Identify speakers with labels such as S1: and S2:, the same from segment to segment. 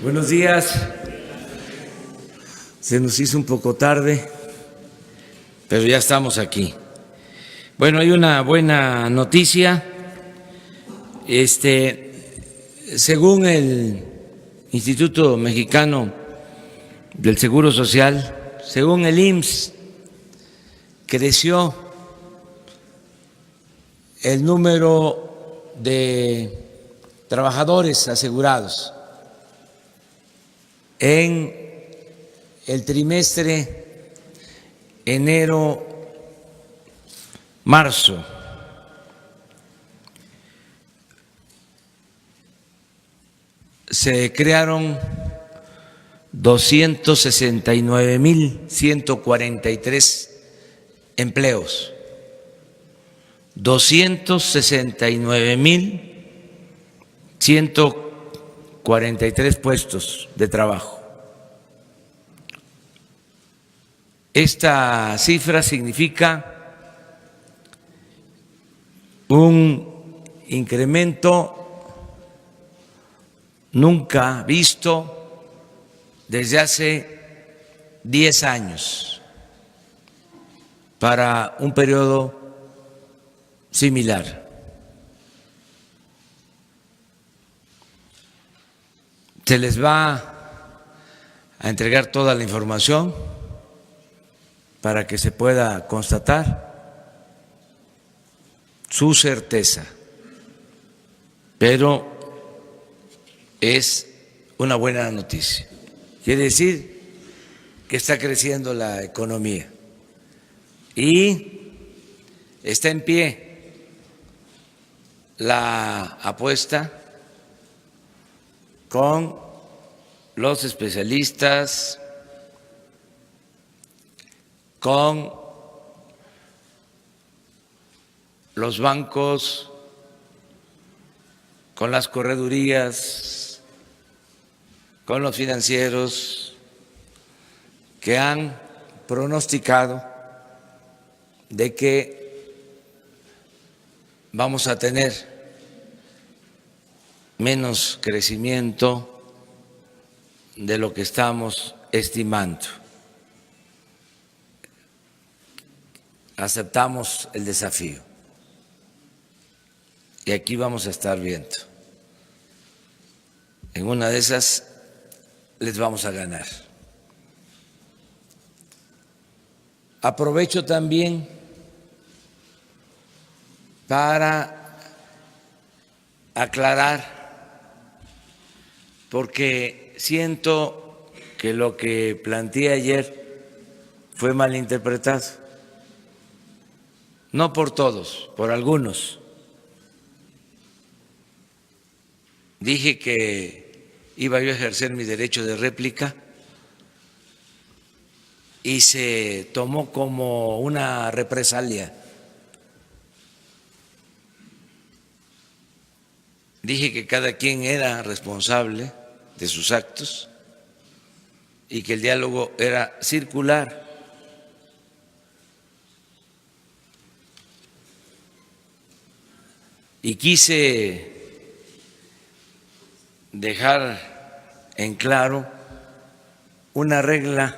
S1: Buenos días. Se nos hizo un poco tarde, pero ya estamos aquí. Bueno, hay una buena noticia. Según el Instituto Mexicano del Seguro Social, según el IMSS, creció el número de trabajadores asegurados en el trimestre enero-marzo. Se crearon 269,143 empleos, 269,143 puestos de trabajo. Esta cifra significa un incremento nunca visto desde hace 10 años para un periodo similar. Se les va a entregar toda la información para que se pueda constatar su certeza, pero es una buena noticia. Quiere decir que está creciendo la economía y está en pie la apuesta con los especialistas, con los bancos, con las corredurías, con los financieros que han pronosticado de que vamos a tener menos crecimiento de lo que estamos estimando. Aceptamos el desafío y aquí vamos a estar viendo. En una de esas les vamos a ganar. Aprovecho también para aclarar, porque siento que lo que planteé ayer fue malinterpretado. No por todos, por algunos. Dije que iba yo a ejercer mi derecho de réplica y se tomó como una represalia. Dije que cada quien era responsable de sus actos y que el diálogo era circular. Y quise dejar en claro una regla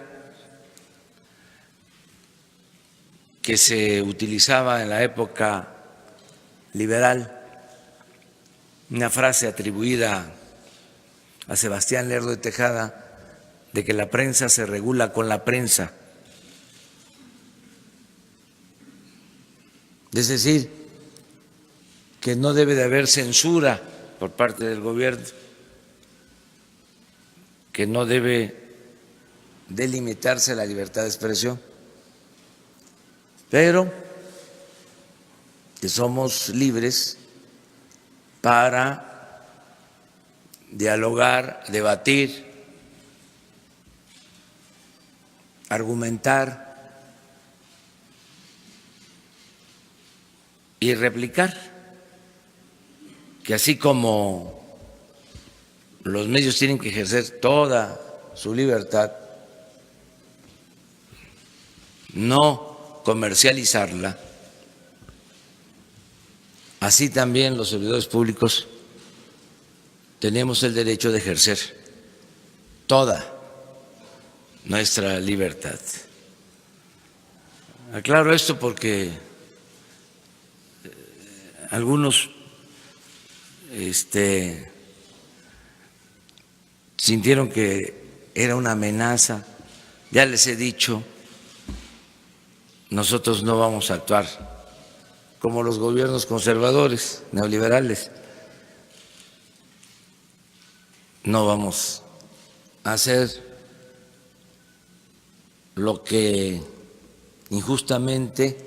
S1: que se utilizaba en la época liberal, una frase atribuida a Sebastián Lerdo de Tejada, de que la prensa se regula con la prensa. Es decir, que no debe de haber censura por parte del gobierno, que no debe delimitarse la libertad de expresión, pero que somos libres para dialogar, debatir, argumentar y replicar. Que así como los medios tienen que ejercer toda su libertad, no comercializarla, así también los servidores públicos tenemos el derecho de ejercer toda nuestra libertad. Aclaro esto porque algunos sintieron que era una amenaza. Ya les he dicho, nosotros no vamos a actuar como los gobiernos conservadores, neoliberales. No vamos a hacer lo que injustamente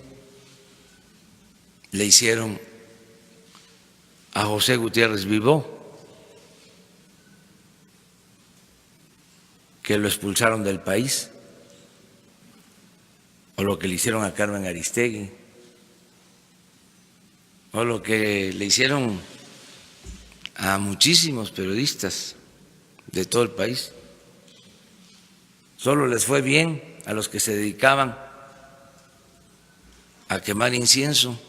S1: le hicieron a José Gutiérrez Vivó, que lo expulsaron del país, o lo que le hicieron a Carmen Aristegui, o lo que le hicieron a muchísimos periodistas de todo el país. Solo les fue bien a los que se dedicaban a quemar incienso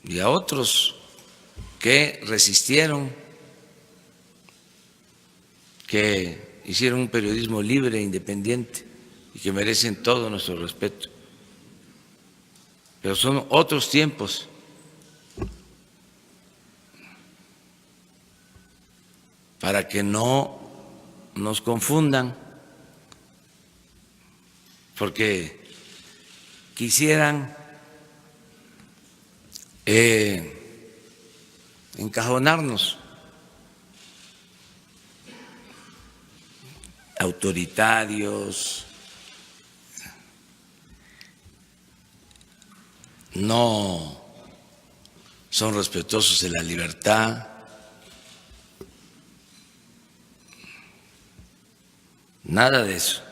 S1: y a otros que resistieron, que hicieron un periodismo libre e independiente y que merecen todo nuestro respeto. Pero son otros tiempos. Para que no nos confundan, porque quisieran encajonarnos, autoritarios, no son respetuosos de la libertad. Nada de eso.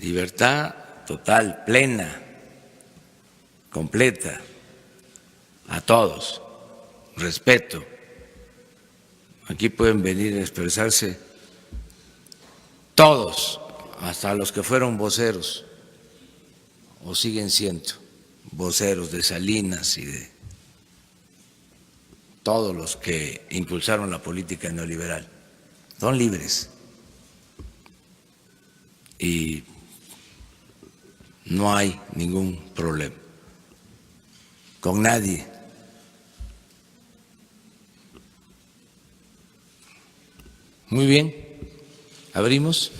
S1: Libertad total, plena, completa, a todos, respeto. Aquí pueden venir a expresarse todos, hasta los que fueron voceros o siguen siendo voceros de Salinas y de todos los que impulsaron la política neoliberal. Son libres. Y no hay ningún problema con nadie. Muy bien, abrimos.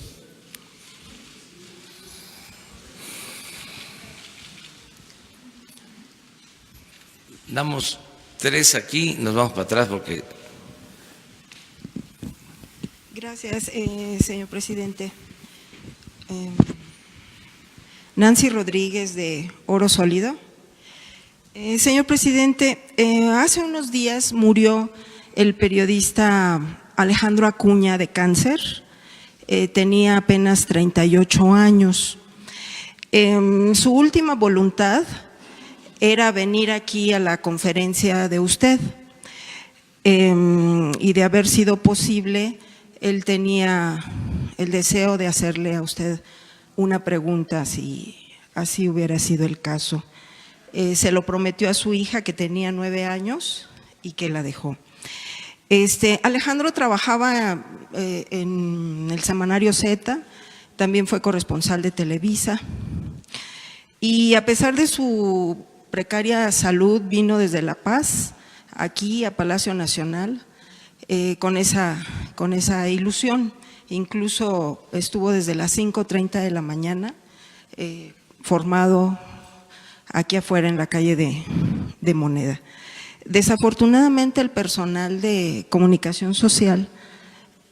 S1: Damos 3 aquí, nos vamos para atrás porque…
S2: Gracias, señor presidente. Nancy Rodríguez, de Oro Sólido. Señor presidente, hace unos días murió el periodista Alejandro Acuña de cáncer. Tenía apenas 38 años. Su última voluntad era venir aquí a la conferencia de usted, y de haber sido posible, él tenía el deseo de hacerle a usted una pregunta, si así hubiera sido el caso. Se lo prometió a su hija, que tenía 9 años y que la dejó. Alejandro trabajaba en el semanario Z, también fue corresponsal de Televisa, y a pesar de su precaria salud vino desde La Paz aquí a Palacio Nacional con esa ilusión. Incluso estuvo desde las 5:30 de la mañana formado aquí afuera en la calle de Moneda. Desafortunadamente el personal de comunicación social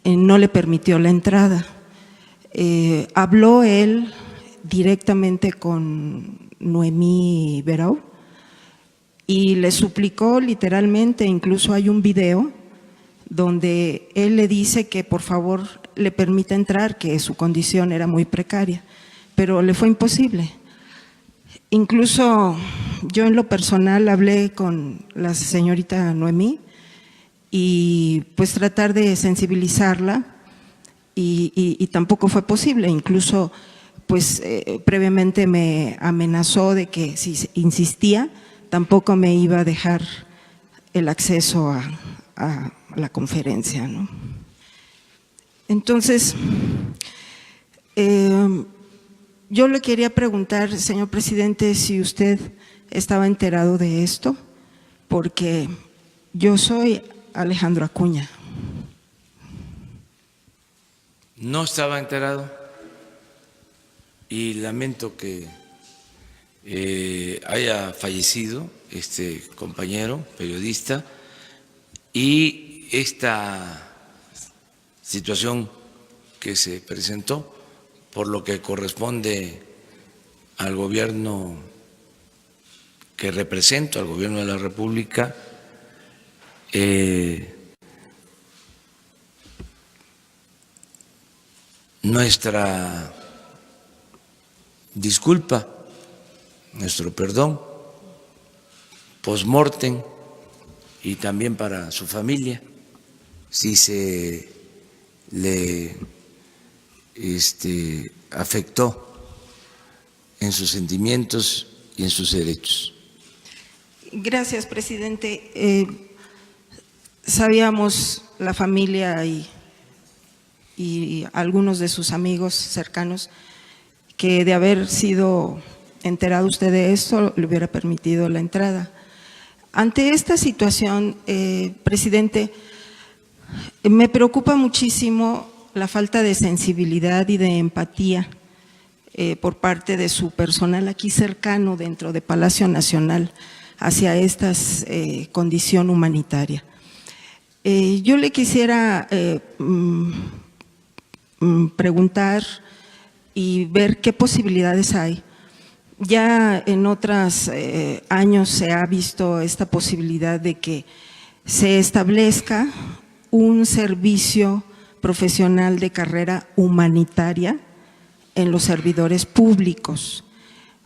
S2: no le permitió la entrada. Habló él directamente con Noemí Berau y le suplicó literalmente, incluso hay un video donde él le dice que por favor le permita entrar, que su condición era muy precaria, pero le fue imposible. Incluso yo en lo personal hablé con la señorita Noemí y pues tratar de sensibilizarla y tampoco fue posible. Incluso pues previamente me amenazó de que si insistía tampoco me iba a dejar el acceso a la conferencia, ¿no? Entonces, yo le quería preguntar, señor presidente, si usted estaba enterado de esto, porque yo soy Alejandro Acuña.
S1: No estaba enterado y lamento que haya fallecido este compañero periodista y esta situación que se presentó, por lo que corresponde al gobierno que represento, al gobierno de la República, nuestra disculpa, nuestro perdón, post-mortem, y también para su familia, si se le afectó en sus sentimientos y en sus derechos.
S2: Gracias, presidente. Sabíamos la familia y algunos de sus amigos cercanos que de haber sido enterado usted de esto le hubiera permitido la entrada. Ante esta situación, presidente, me preocupa muchísimo la falta de sensibilidad y de empatía por parte de su personal aquí cercano dentro de Palacio Nacional hacia esta condición humanitaria. Yo le quisiera preguntar y ver qué posibilidades hay. Ya en otros años se ha visto esta posibilidad de que se establezca un servicio profesional de carrera humanitaria en los servidores públicos,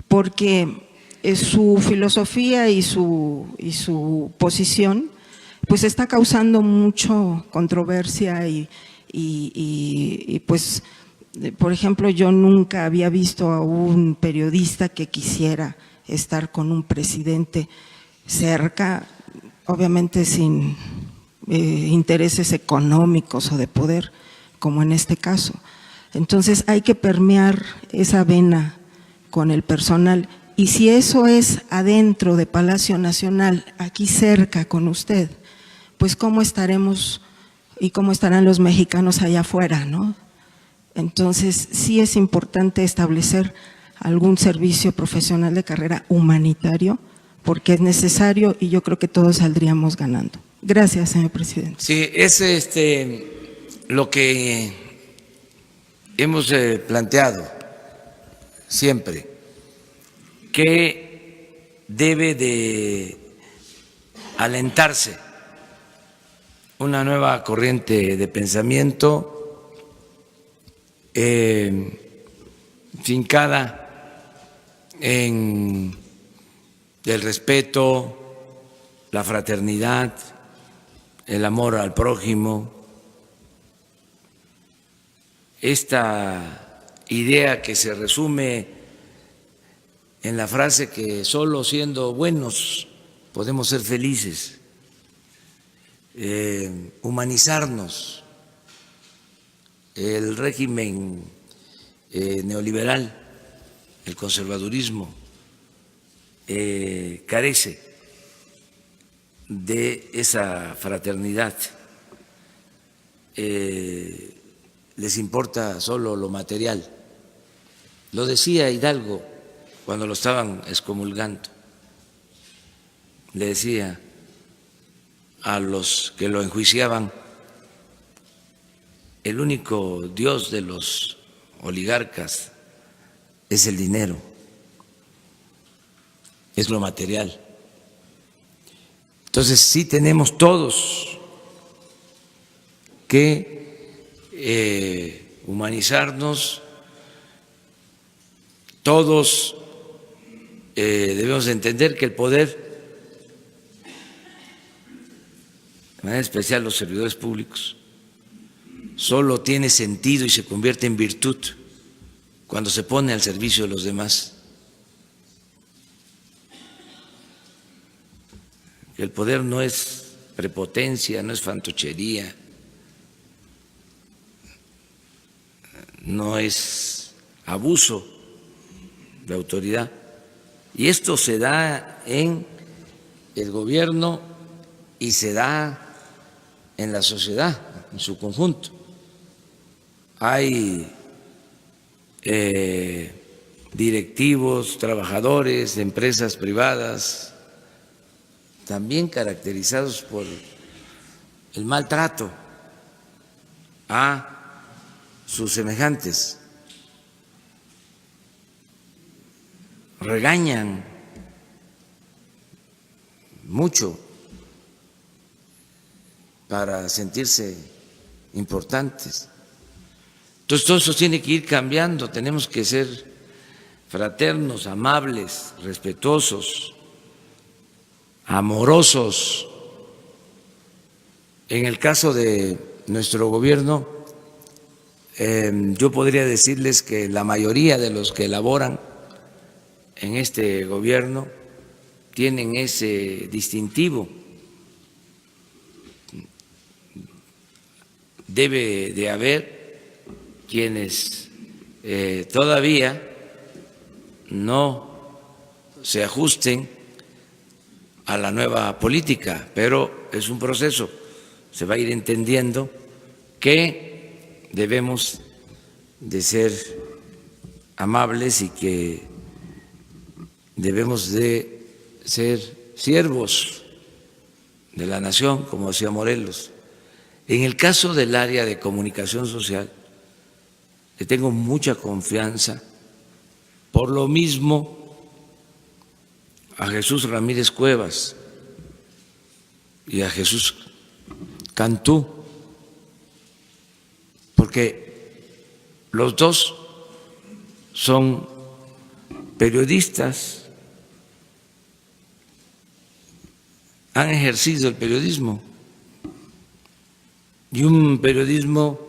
S2: porque su filosofía y su posición pues está causando mucho controversia y pues, por ejemplo, yo nunca había visto a un periodista que quisiera estar con un presidente cerca, obviamente sin intereses económicos o de poder, como en este caso. Entonces hay que permear esa vena con el personal, y si eso es adentro de Palacio Nacional, aquí cerca con usted, pues cómo estaremos y cómo estarán los mexicanos allá afuera, ¿no? Entonces sí es importante establecer algún servicio profesional de carrera humanitario, porque es necesario y yo creo que todos saldríamos ganando. Gracias, señor presidente.
S1: Sí, es lo que hemos planteado siempre, que debe de alentarse una nueva corriente de pensamiento fincada en el respeto, la fraternidad, el amor al prójimo. Esta idea que se resume en la frase que solo siendo buenos podemos ser felices, humanizarnos. El régimen neoliberal, el conservadurismo, carece de esa fraternidad. Les importa solo lo material. Lo decía Hidalgo cuando lo estaban excomulgando. Le decía a los que lo enjuiciaban: el único Dios de los oligarcas es el dinero, es lo material. Entonces sí tenemos todos que humanizarnos, todos debemos entender que el poder, de manera especial los servidores públicos, solo tiene sentido y se convierte en virtud cuando se pone al servicio de los demás. El poder no es prepotencia, no es fantochería, no es abuso de autoridad. Y esto se da en el gobierno y se da en la sociedad en su conjunto. Hay directivos, trabajadores de empresas privadas, también caracterizados por el maltrato a sus semejantes. Regañan mucho para sentirse importantes. Entonces todo eso tiene que ir cambiando, tenemos que ser fraternos, amables, respetuosos, amorosos. En el caso de nuestro gobierno, yo podría decirles que la mayoría de los que elaboran en este gobierno tienen ese distintivo. Debe de haber quienes todavía no se ajusten a la nueva política, pero es un proceso, se va a ir entendiendo que debemos de ser amables y que debemos de ser siervos de la nación, como decía Morelos. En el caso del área de comunicación social, le tengo mucha confianza, por lo mismo a Jesús Ramírez Cuevas y a Jesús Cantú, porque los dos son periodistas, han ejercido el periodismo y un periodismo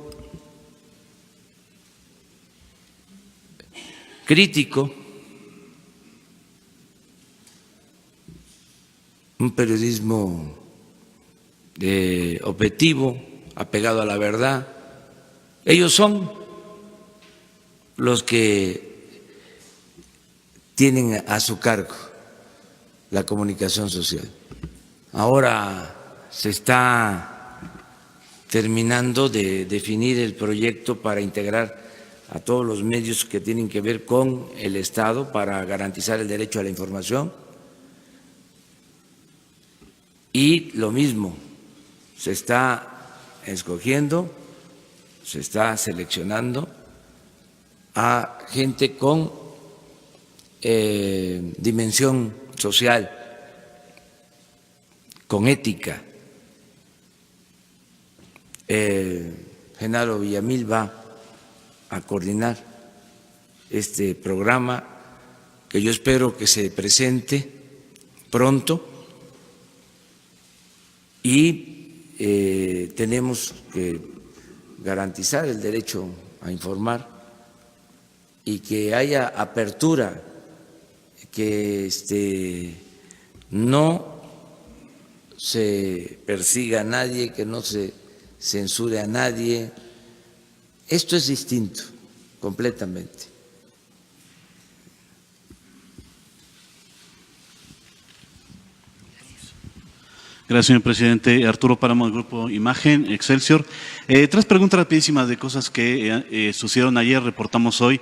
S1: crítico, un periodismo objetivo, apegado a la verdad. Ellos son los que tienen a su cargo la comunicación social. Ahora se está terminando de definir el proyecto para integrar a todos los medios que tienen que ver con el Estado para garantizar el derecho a la información. Y lo mismo, se está escogiendo, se está seleccionando a gente con dimensión social, con ética. Genaro Villamil va a coordinar este programa que yo espero que se presente pronto y tenemos que garantizar el derecho a informar y que haya apertura, que no se persiga a nadie, que no se censure a nadie. Esto es distinto, completamente.
S3: Gracias, señor presidente. Arturo Páramo, del Grupo Imagen, Excelsior. 3 preguntas rapidísimas de cosas que sucedieron ayer, reportamos hoy.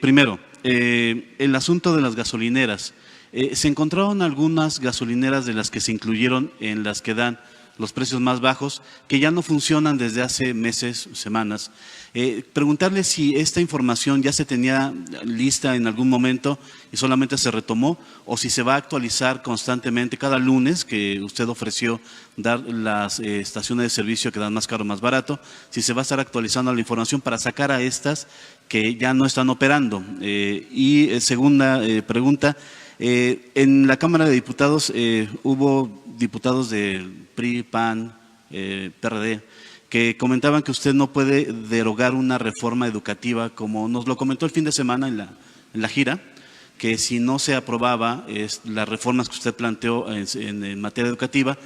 S3: Primero, el asunto de las gasolineras. Se encontraron algunas gasolineras de las que se incluyeron en las que dan los precios más bajos, que ya no funcionan desde hace meses, semanas. Preguntarle si esta información ya se tenía lista en algún momento y solamente se retomó, o si se va a actualizar constantemente cada lunes, que usted ofreció dar las estaciones de servicio que dan más caro, más barato, si se va a estar actualizando la información para sacar a estas que ya no están operando. Y segunda pregunta, en la Cámara de Diputados hubo diputados del PRI, PAN, PRD, que comentaban que usted no puede derogar una reforma educativa, como nos lo comentó el fin de semana en la gira, que si no se aprobaba las reformas que usted planteó en materia educativa,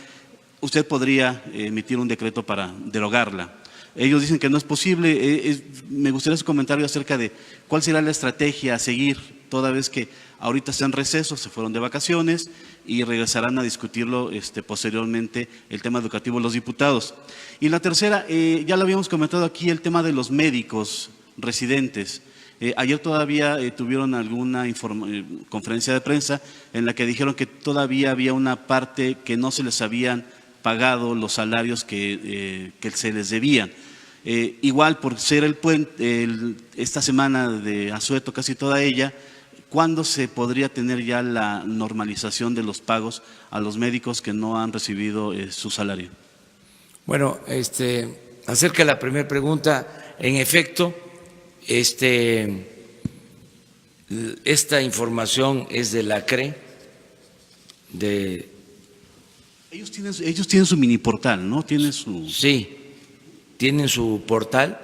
S3: usted podría emitir un decreto para derogarla. Ellos dicen que no es posible. Me gustaría su comentario acerca de cuál será la estrategia a seguir, toda vez que ahorita están en receso, se fueron de vacaciones y regresarán a discutirlo posteriormente el tema educativo los diputados. Y la tercera, ya lo habíamos comentado aquí, el tema de los médicos residentes. Ayer todavía tuvieron alguna conferencia de prensa en la que dijeron que todavía había una parte que no se les habían pagado los salarios que se les debían. Igual, por ser el puente, esta semana de asueto, casi toda ella, ¿cuándo se podría tener ya la normalización de los pagos a los médicos que no han recibido su salario?
S1: Bueno, acerca de la primera pregunta, en efecto, esta información es de la CRE,
S3: Ellos tienen su mini portal, ¿no?
S1: Sí, tienen su portal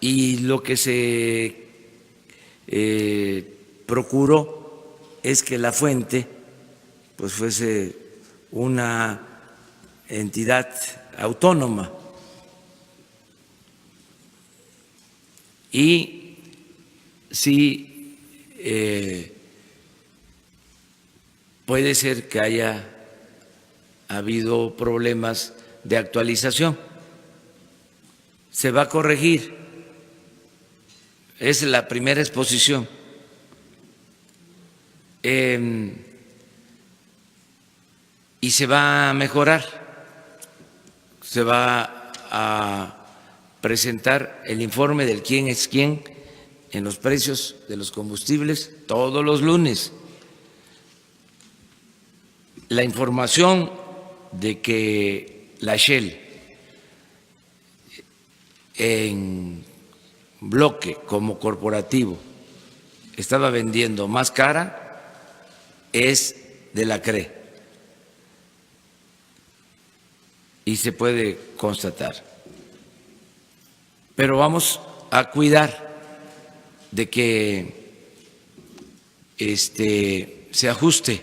S1: y lo que se procuró es que la fuente pues fuese una entidad autónoma y sí puede ser que haya habido problemas de actualización. Se va a corregir. Es la primera exposición. Y se va a mejorar. Se va a presentar el informe del quién es quién en los precios de los combustibles todos los lunes. La información de que la Shell en bloque como corporativo estaba vendiendo más cara es de la CRE y se puede constatar. Pero vamos a cuidar de que se ajuste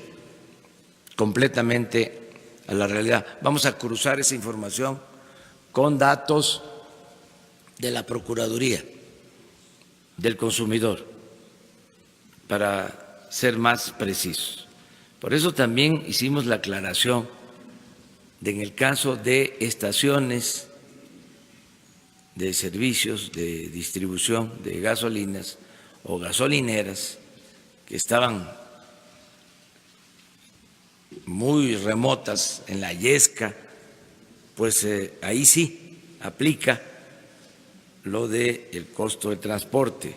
S1: completamente a la realidad. Vamos a cruzar esa información con datos de la Procuraduría del Consumidor para ser más precisos. Por eso también hicimos la aclaración de en el caso de estaciones de servicios de distribución de gasolinas o gasolineras que estaban muy remotas en la Yesca, pues ahí sí aplica lo del costo de transporte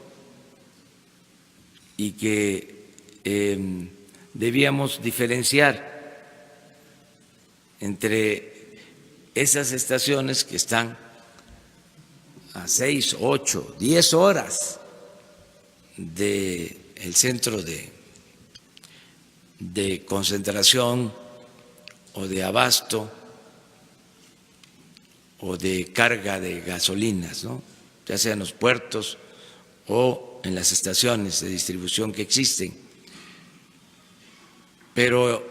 S1: y que debíamos diferenciar entre esas estaciones que están a 6, 8, 10 horas del centro de concentración o de abasto o de carga de gasolinas, ¿no? Ya sea en los puertos o en las estaciones de distribución que existen. Pero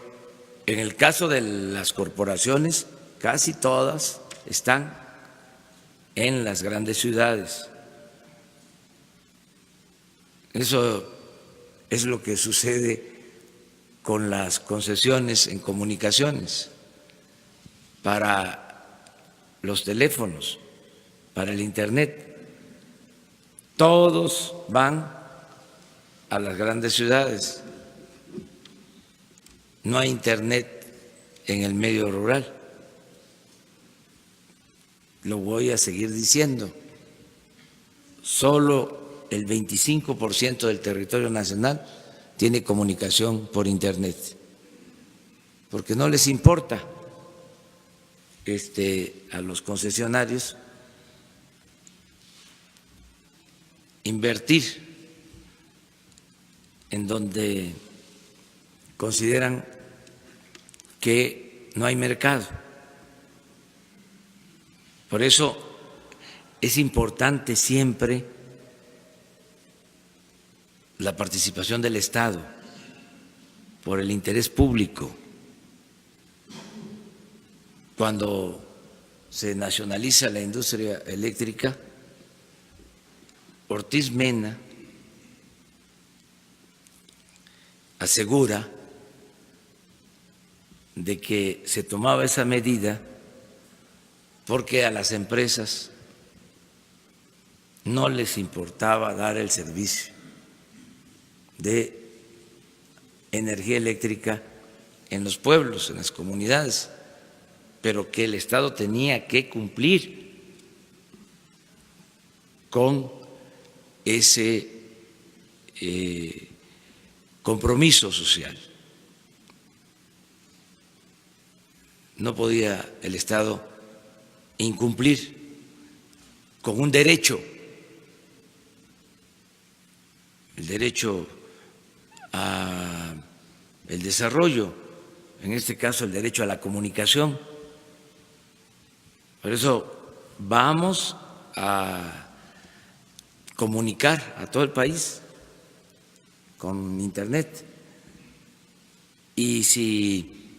S1: en el caso de las corporaciones, casi todas están en las grandes ciudades. Eso es lo que sucede con las concesiones en comunicaciones para los teléfonos, para el Internet. Todos van a las grandes ciudades. No hay Internet en el medio rural. Lo voy a seguir diciendo. Solo el 25% del territorio nacional tiene comunicación por Internet, porque no les importa a los concesionarios invertir en donde consideran que no hay mercado. Por eso es importante siempre la participación del Estado por el interés público. cuando se nacionaliza la industria eléctrica, Ortiz Mena asegura de que se tomaba esa medida porque a las empresas no les importaba dar el servicio de energía eléctrica en los pueblos, en las comunidades, pero que el Estado tenía que cumplir con ese compromiso social. No podía el Estado incumplir con un derecho, el derecho al desarrollo, en este caso el derecho a la comunicación. Por eso vamos a comunicar a todo el país con Internet. Y si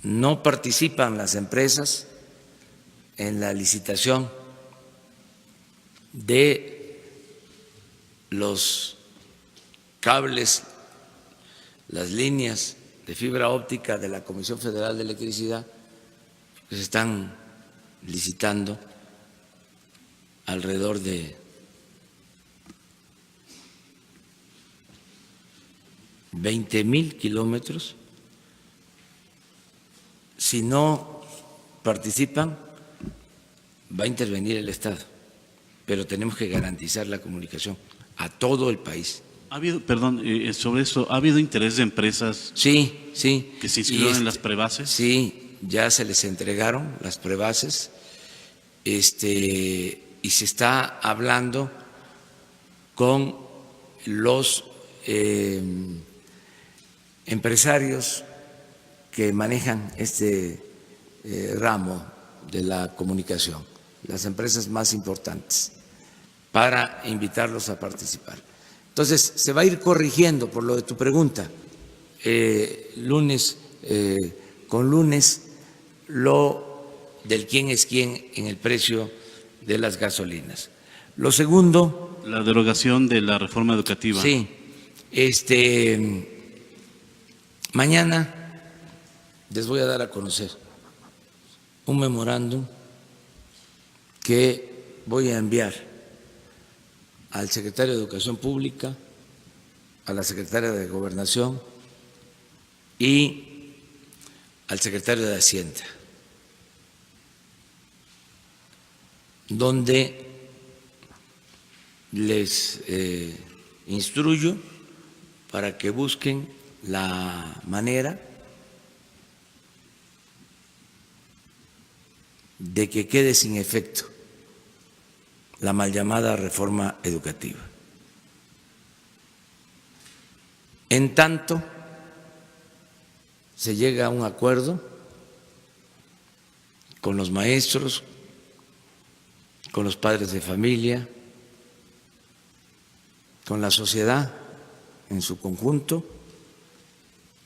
S1: no participan las empresas en la licitación de los cables, las líneas de fibra óptica de la Comisión Federal de Electricidad, que se están licitando alrededor de 20,000 kilómetros. Si no participan, va a intervenir el Estado, pero tenemos que garantizar la comunicación a todo el país.
S3: ¿Ha habido, perdón, sobre eso, ¿ha habido interés de empresas
S1: Sí, sí.
S3: que se inscriban en las prebases?
S1: Sí, ya se les entregaron las prebases, y se está hablando con los empresarios que manejan este ramo de la comunicación, las empresas más importantes, para invitarlos a participar. Entonces, se va a ir corrigiendo por lo de tu pregunta, lunes con lunes, lo del quién es quién en el precio de las gasolinas. Lo segundo…
S3: La derogación de la reforma educativa.
S1: Sí, mañana les voy a dar a conocer un memorándum que voy a enviar al secretario de Educación Pública, a la secretaria de Gobernación y al secretario de Hacienda, donde les instruyo para que busquen la manera de que quede sin efecto la mal llamada reforma educativa. En tanto se llega a un acuerdo con los maestros, con los padres de familia, con la sociedad en su conjunto,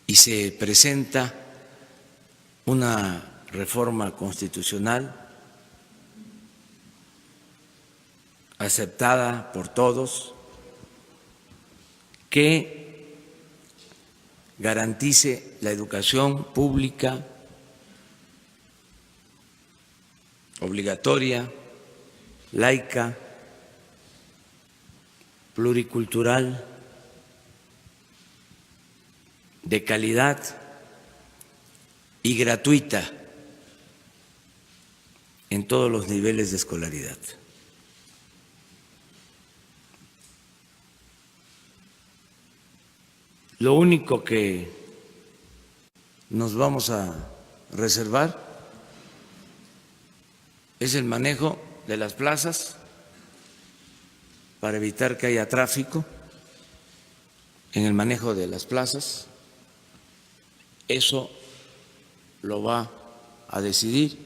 S1: y se presenta una reforma constitucional aceptada por todos, que garantice la educación pública obligatoria, laica, pluricultural, de calidad y gratuita en todos los niveles de escolaridad. Lo único que nos vamos a reservar es el manejo de las plazas para evitar que haya tráfico en el manejo de las plazas. Eso lo va a decidir,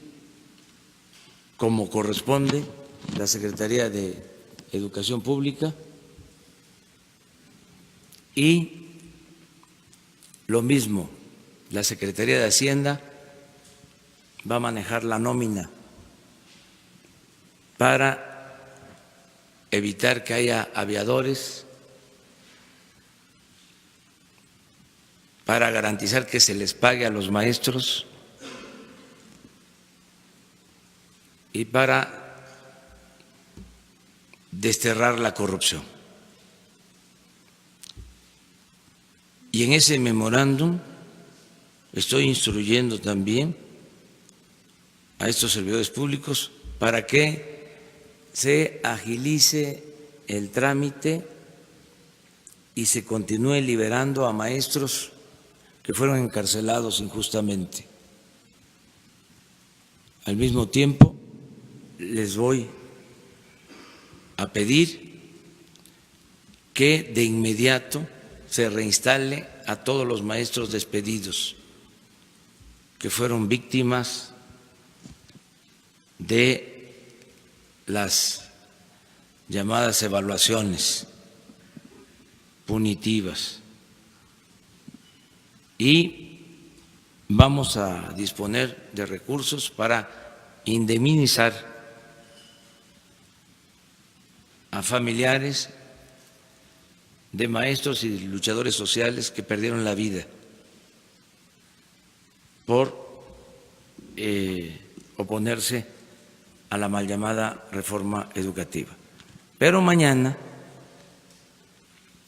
S1: como corresponde, la Secretaría de Educación Pública, y lo mismo la Secretaría de Hacienda va a manejar la nómina para evitar que haya aviadores, para garantizar que se les pague a los maestros y para desterrar la corrupción. Y en ese memorándum estoy instruyendo también a estos servidores públicos para que se agilice el trámite y se continúe liberando a maestros que fueron encarcelados injustamente. Al mismo tiempo, les voy a pedir que de inmediato se reinstale a todos los maestros despedidos que fueron víctimas de las llamadas evaluaciones punitivas, y vamos a disponer de recursos para indemnizar a familiares de maestros y luchadores sociales que perdieron la vida por oponerse a la mal llamada reforma educativa. Pero mañana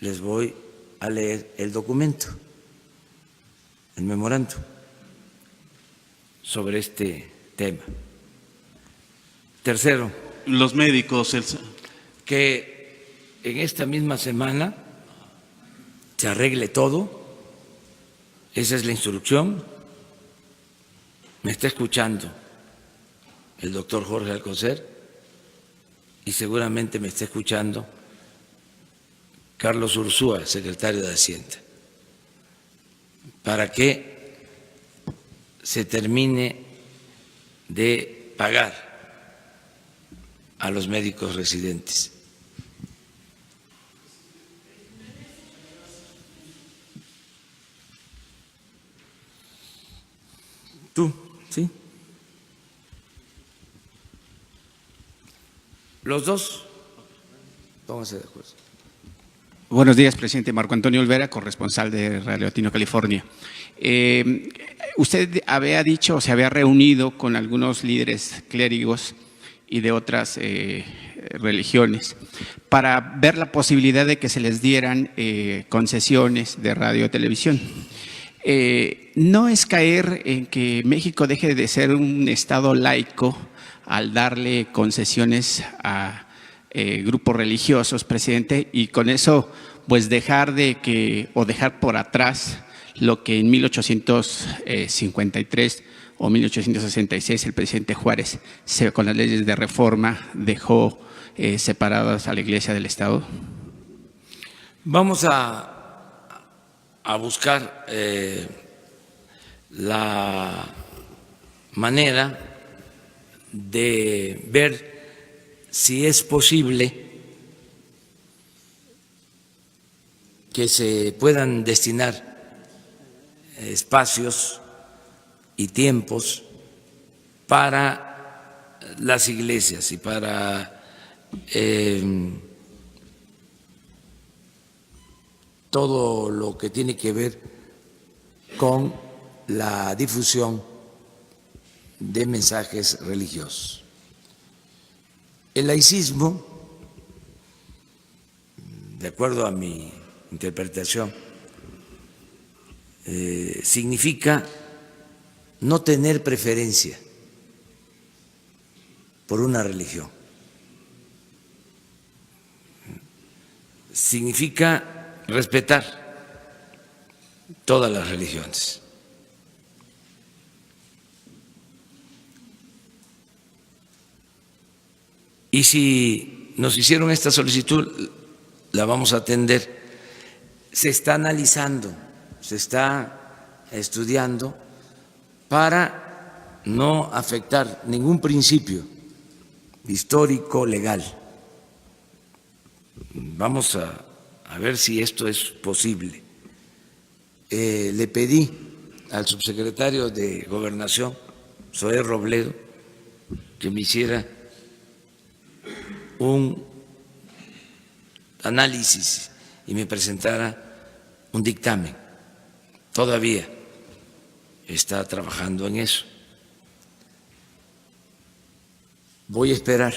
S1: les voy a leer el documento, el memorando sobre este tema. Tercero,
S3: Los médicos,
S1: que en esta misma semana se arregle todo. Esa es la instrucción. Me está escuchando el doctor Jorge Alcocer y seguramente me está escuchando Carlos Ursúa, secretario de Hacienda, para que se termine de pagar a los médicos residentes. ¿Tú? ¿Sí? Los dos, pónganse de acuerdo.
S4: Buenos días, presidente. Marco Antonio Olvera, corresponsal de Radio Latino, California. Usted había dicho, o se había reunido con algunos líderes clérigos y de otras religiones para ver la posibilidad de que se les dieran concesiones de radio y televisión. No es caer en que México deje de ser un Estado laico al darle concesiones a grupos religiosos, presidente, y con eso pues dejar por atrás lo que en 1853 o 1866 el presidente Juárez, con las leyes de reforma, dejó separadas a la Iglesia del Estado.
S1: Vamos a buscar la manera de ver si es posible que se puedan destinar espacios y tiempos para las iglesias y para todo lo que tiene que ver con la difusión de mensajes religiosos. El laicismo, de acuerdo a mi interpretación, significa no tener preferencia por una religión. Significa respetar todas las religiones. Y si nos hicieron esta solicitud, la vamos a atender. Se está analizando, se está estudiando para no afectar ningún principio histórico, legal. Vamos a ver si esto es posible. Le pedí al subsecretario de Gobernación, Zoé Robledo que me hiciera un análisis y me presentara un dictamen. Todavía está trabajando en eso. Voy a esperar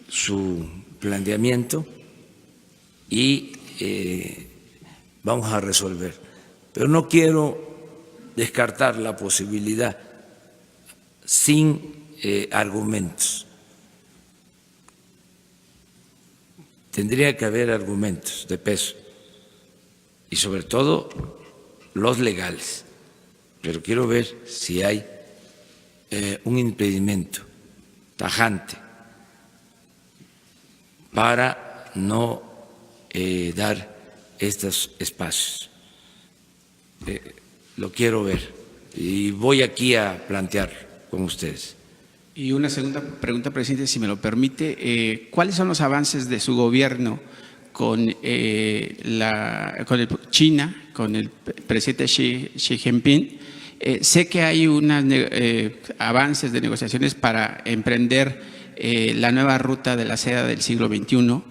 S1: su planteamiento y vamos a resolver. Pero no quiero descartar la posibilidad sin argumentos. Tendría que haber argumentos de peso y sobre todo los legales, pero quiero ver si hay un impedimento tajante para no dar estos espacios. Lo quiero ver y voy aquí a plantear con ustedes.
S4: Y una segunda pregunta, presidente, si me lo permite. ¿Cuáles son los avances de su gobierno con China, con el presidente Xi Jinping? Sé que hay unos avances de negociaciones para emprender la nueva ruta de la seda del siglo XXI,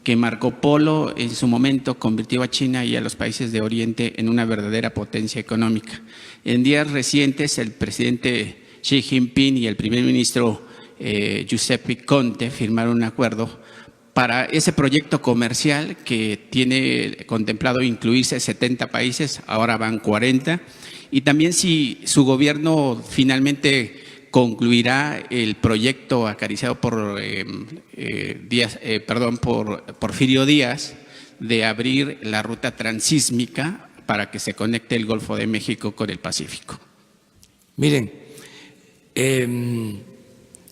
S4: que Marco Polo en su momento convirtió a China y a los países de Oriente en una verdadera potencia económica. En días recientes, el presidente Xi Jinping y el primer ministro Giuseppe Conte firmaron un acuerdo para ese proyecto comercial que tiene contemplado incluirse 70 países, ahora van 40, y también si su gobierno finalmente concluirá el proyecto acariciado por Porfirio Díaz de abrir la ruta transísmica para que se conecte el Golfo de México con el Pacífico.
S1: Miren,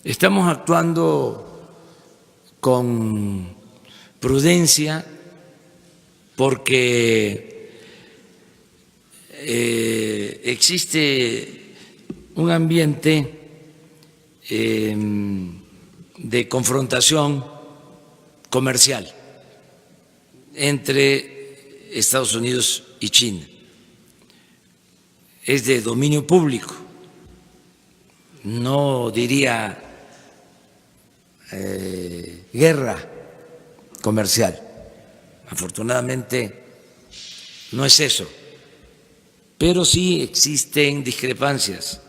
S1: estamos actuando con prudencia porque existe un ambiente de confrontación comercial entre Estados Unidos y China. Es de dominio público, no diría guerra comercial. Afortunadamente no es eso, pero sí existen discrepancias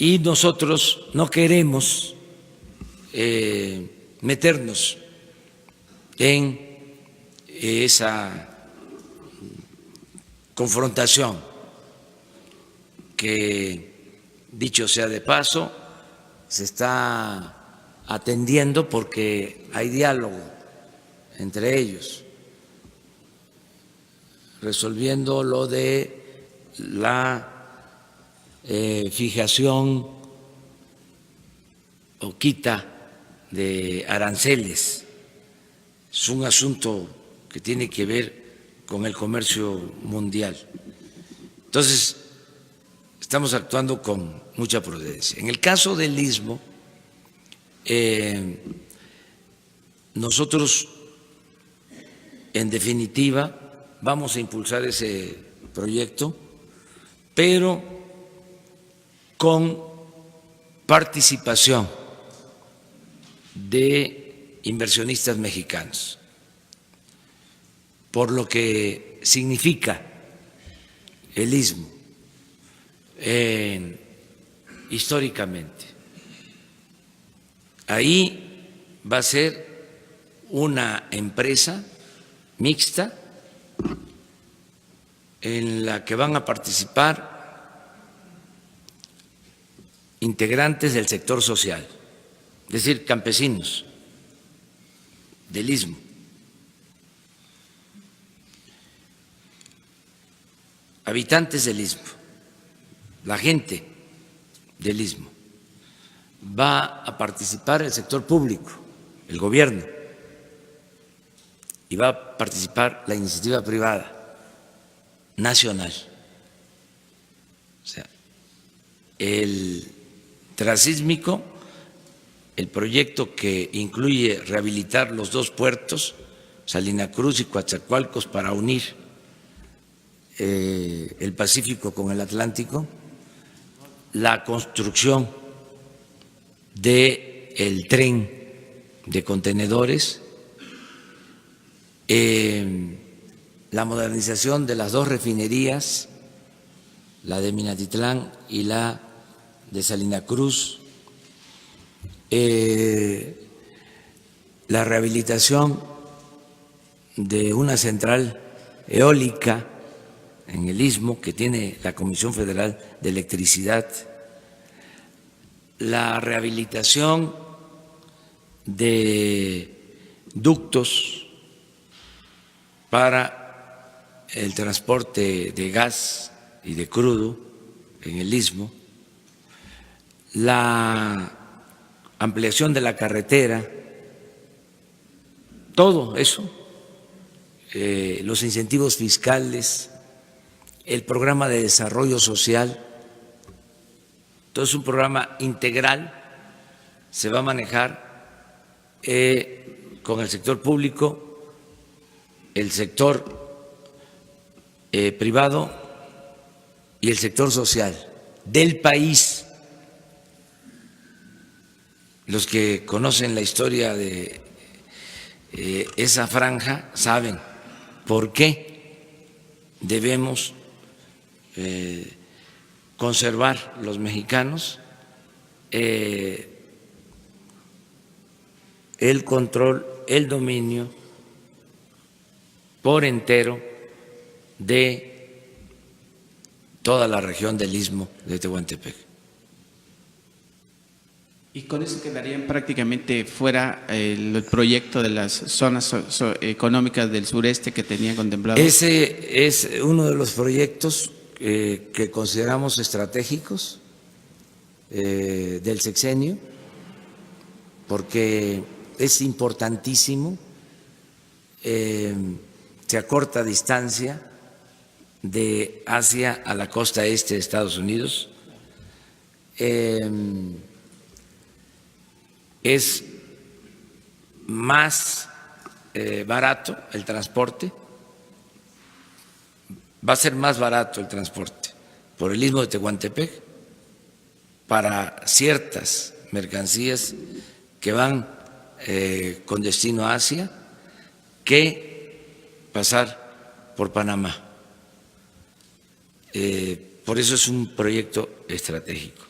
S1: y nosotros no queremos meternos en esa confrontación que, dicho sea de paso, se está atendiendo porque hay diálogo entre ellos, resolviendo lo de la fijación o quita de aranceles. Es un asunto que tiene que ver con el comercio mundial. Entonces, estamos actuando con mucha prudencia. En el caso del Istmo, nosotros, en definitiva, vamos a impulsar ese proyecto, pero con participación de inversionistas mexicanos, por lo que significa el Istmo históricamente. Ahí va a ser una empresa mixta en la que van a participar integrantes del sector social, es decir, campesinos del Istmo. Habitantes del Istmo, la gente del Istmo. Va a participar el sector público, el gobierno, y va a participar la iniciativa privada nacional. O sea, el transísmico, el proyecto que incluye rehabilitar los dos puertos, Salina Cruz y Coatzacoalcos, para unir el Pacífico con el Atlántico, la construcción del tren de contenedores, la modernización de las 2 refinerías, la de Minatitlán y la de Salina Cruz, la rehabilitación de una central eólica en el Istmo que tiene la Comisión Federal de Electricidad, la rehabilitación de ductos para el transporte de gas y de crudo en el Istmo, la ampliación de la carretera, todo eso, los incentivos fiscales, el programa de desarrollo social, todo es un programa integral, se va a manejar con el sector público, el sector privado y el sector social del país. Los que conocen la historia de esa franja saben por qué debemos conservar los mexicanos el control, el dominio por entero de toda la región del Istmo de Tehuantepec.
S4: Y con eso quedarían prácticamente fuera el proyecto de las zonas económicas del sureste que tenían contemplado.
S1: Ese es uno de los proyectos que consideramos estratégicos del sexenio, porque es importantísimo, se acorta distancia de Asia a la costa este de Estados Unidos, es más barato el transporte, va a ser más barato el transporte por el Istmo de Tehuantepec para ciertas mercancías que van con destino a Asia que pasar por Panamá. Por eso es un proyecto estratégico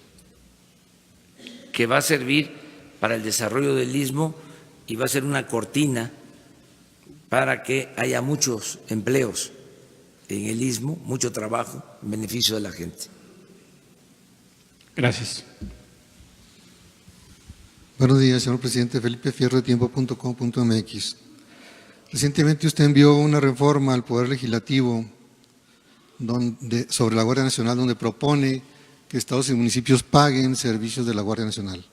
S1: que va a servir para el desarrollo del Istmo y va a ser una cortina para que haya muchos empleos en el Istmo, mucho trabajo en beneficio de la gente.
S4: Gracias.
S5: Buenos días, señor presidente. Felipe Fierro, de tiempo.com.mx. Recientemente usted envió una reforma al Poder Legislativo sobre la Guardia Nacional, donde propone que estados y municipios paguen servicios de la Guardia Nacional.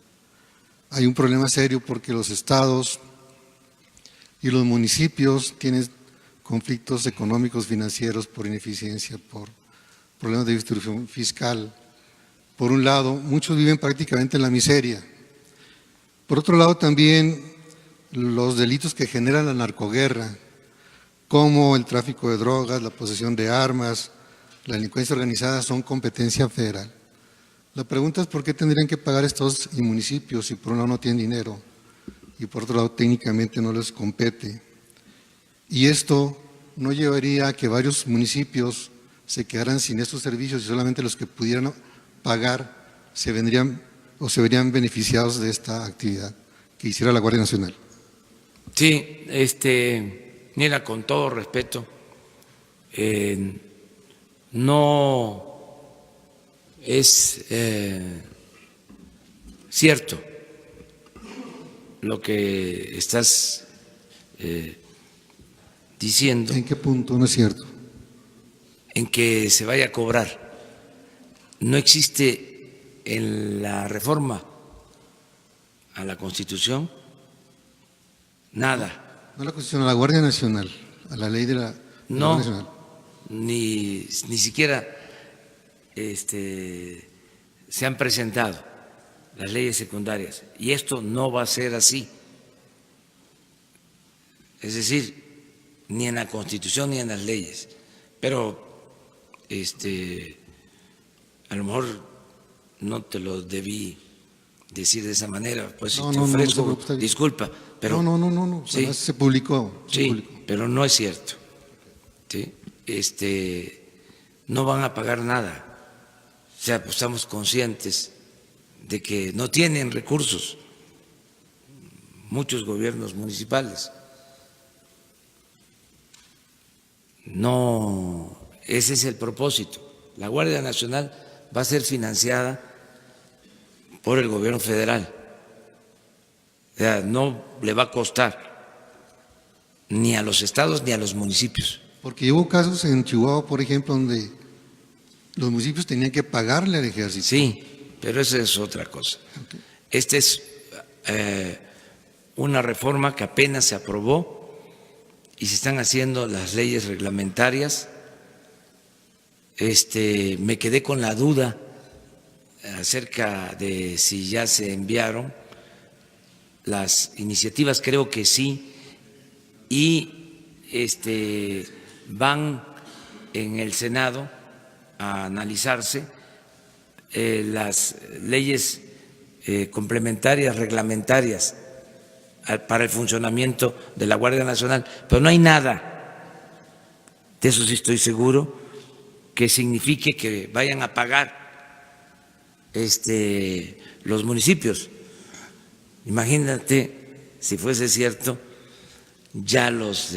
S5: Hay un problema serio porque los estados y los municipios tienen conflictos económicos, financieros, por ineficiencia, por problemas de distribución fiscal. Por un lado, muchos viven prácticamente en la miseria. Por otro lado, también los delitos que generan la narcoguerra, como el tráfico de drogas, la posesión de armas, la delincuencia organizada, son competencia federal. La pregunta es por qué tendrían que pagar estados y municipios si por un lado no tienen dinero y por otro lado técnicamente no les compete. Y esto no llevaría a que varios municipios se quedaran sin estos servicios y solamente los que pudieran pagar se verían beneficiados de esta actividad que hiciera la Guardia Nacional.
S1: Sí, mira, con todo respeto, no es cierto lo que estás diciendo.
S5: ¿En qué punto no es cierto?
S1: En que se vaya a cobrar. No existe en la reforma a la Constitución nada.
S5: No a la Constitución, a la Guardia Nacional, a la ley de la Guardia Nacional.
S1: Ni siquiera se han presentado las leyes secundarias y esto no va a ser así. Es decir, ni en la Constitución ni en las leyes. Pero A lo mejor no te lo debí decir de esa manera, pues si
S5: No,
S1: te
S5: no, no, no
S1: ofrezco
S5: se preocupe, está bien.
S1: disculpa, pero
S5: No.
S1: Sí.
S5: Además, se publicó.
S1: sí, pero no es cierto. ¿Sí? No van a pagar nada. O sea, pues estamos conscientes de que no tienen recursos muchos gobiernos municipales. No, ese es el propósito. La Guardia Nacional va a ser financiada por el gobierno federal. O sea, no le va a costar ni a los estados ni a los municipios.
S5: Porque hubo casos en Chihuahua, por ejemplo, donde los municipios tenían que pagarle al ejército.
S1: Sí, pero esa es otra cosa. Esta es una reforma que apenas se aprobó y se están haciendo las leyes reglamentarias. Me quedé con la duda acerca de si ya se enviaron las iniciativas, creo que sí, y van en el Senado a analizarse las leyes complementarias, reglamentarias para el funcionamiento de la Guardia Nacional, pero no hay nada, de eso sí estoy seguro, que signifique que vayan a pagar los municipios. Imagínate si fuese cierto, ya los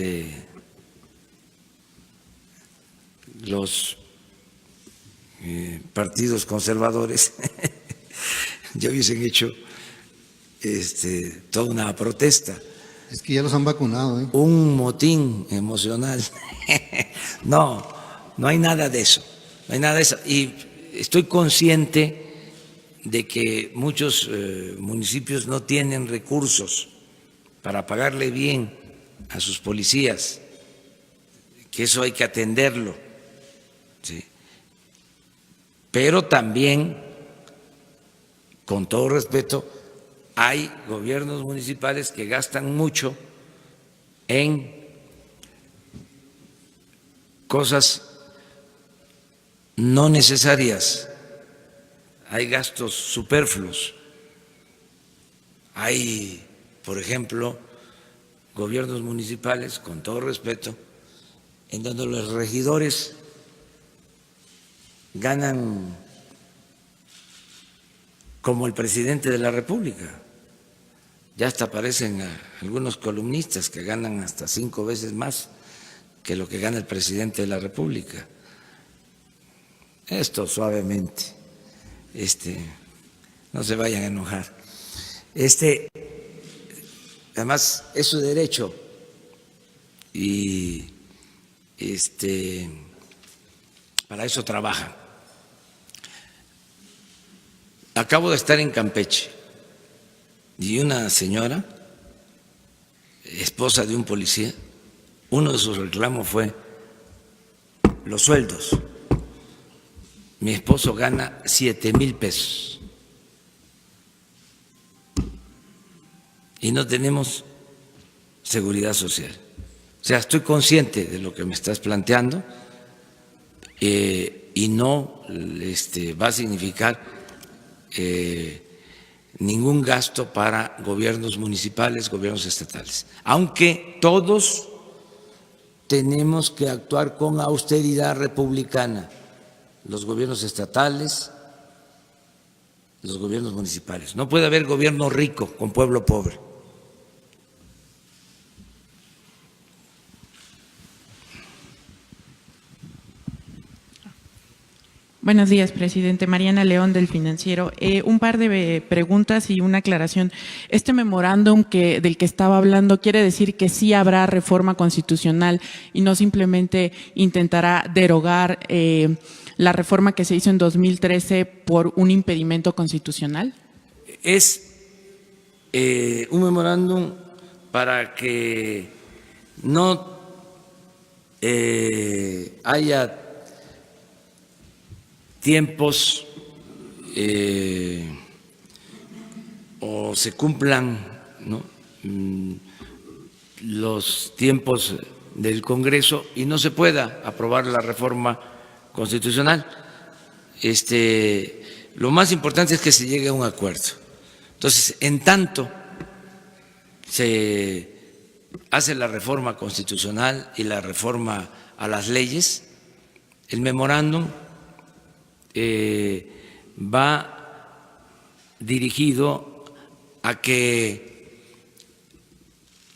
S1: partidos conservadores ya hubiesen hecho toda una protesta,
S5: Es que ya los han vacunado, ¿eh?
S1: un motín emocional. No hay nada de eso, no hay nada de eso. Y estoy consciente de que muchos municipios no tienen recursos para pagarle bien a sus policías, que eso hay que atenderlo, ¿sí? Pero también, con todo respeto, hay gobiernos municipales que gastan mucho en cosas no necesarias, hay gastos superfluos, hay, por ejemplo, gobiernos municipales, con todo respeto, en donde los regidores ganan como el presidente de la República. Ya hasta aparecen algunos columnistas que ganan hasta 5 veces más que lo que gana el presidente de la República. Esto suavemente, no se vayan a enojar. Además es su derecho y para eso trabajan. Acabo de estar en Campeche y una señora, esposa de un policía, uno de sus reclamos fue los sueldos. Mi esposo gana 7,000 pesos y no tenemos seguridad social. O sea, estoy consciente de lo que me estás planteando y no va a significar ningún gasto para gobiernos municipales, gobiernos estatales, aunque todos tenemos que actuar con austeridad republicana, los gobiernos estatales, los gobiernos municipales. No puede haber gobierno rico con pueblo pobre.
S6: Buenos días, presidente. Mariana León, del Financiero. Un par de preguntas y una aclaración. Este memorándum del que estaba hablando quiere decir que sí habrá reforma constitucional y no simplemente intentará derogar la reforma que se hizo en 2013 por un impedimento constitucional.
S1: Es un memorándum para que no haya tiempos o se cumplan, ¿no?, los tiempos del Congreso y no se pueda aprobar la reforma constitucional. Lo más importante es que se llegue a un acuerdo. Entonces, en tanto se hace la reforma constitucional y la reforma a las leyes, el memorándum va dirigido a que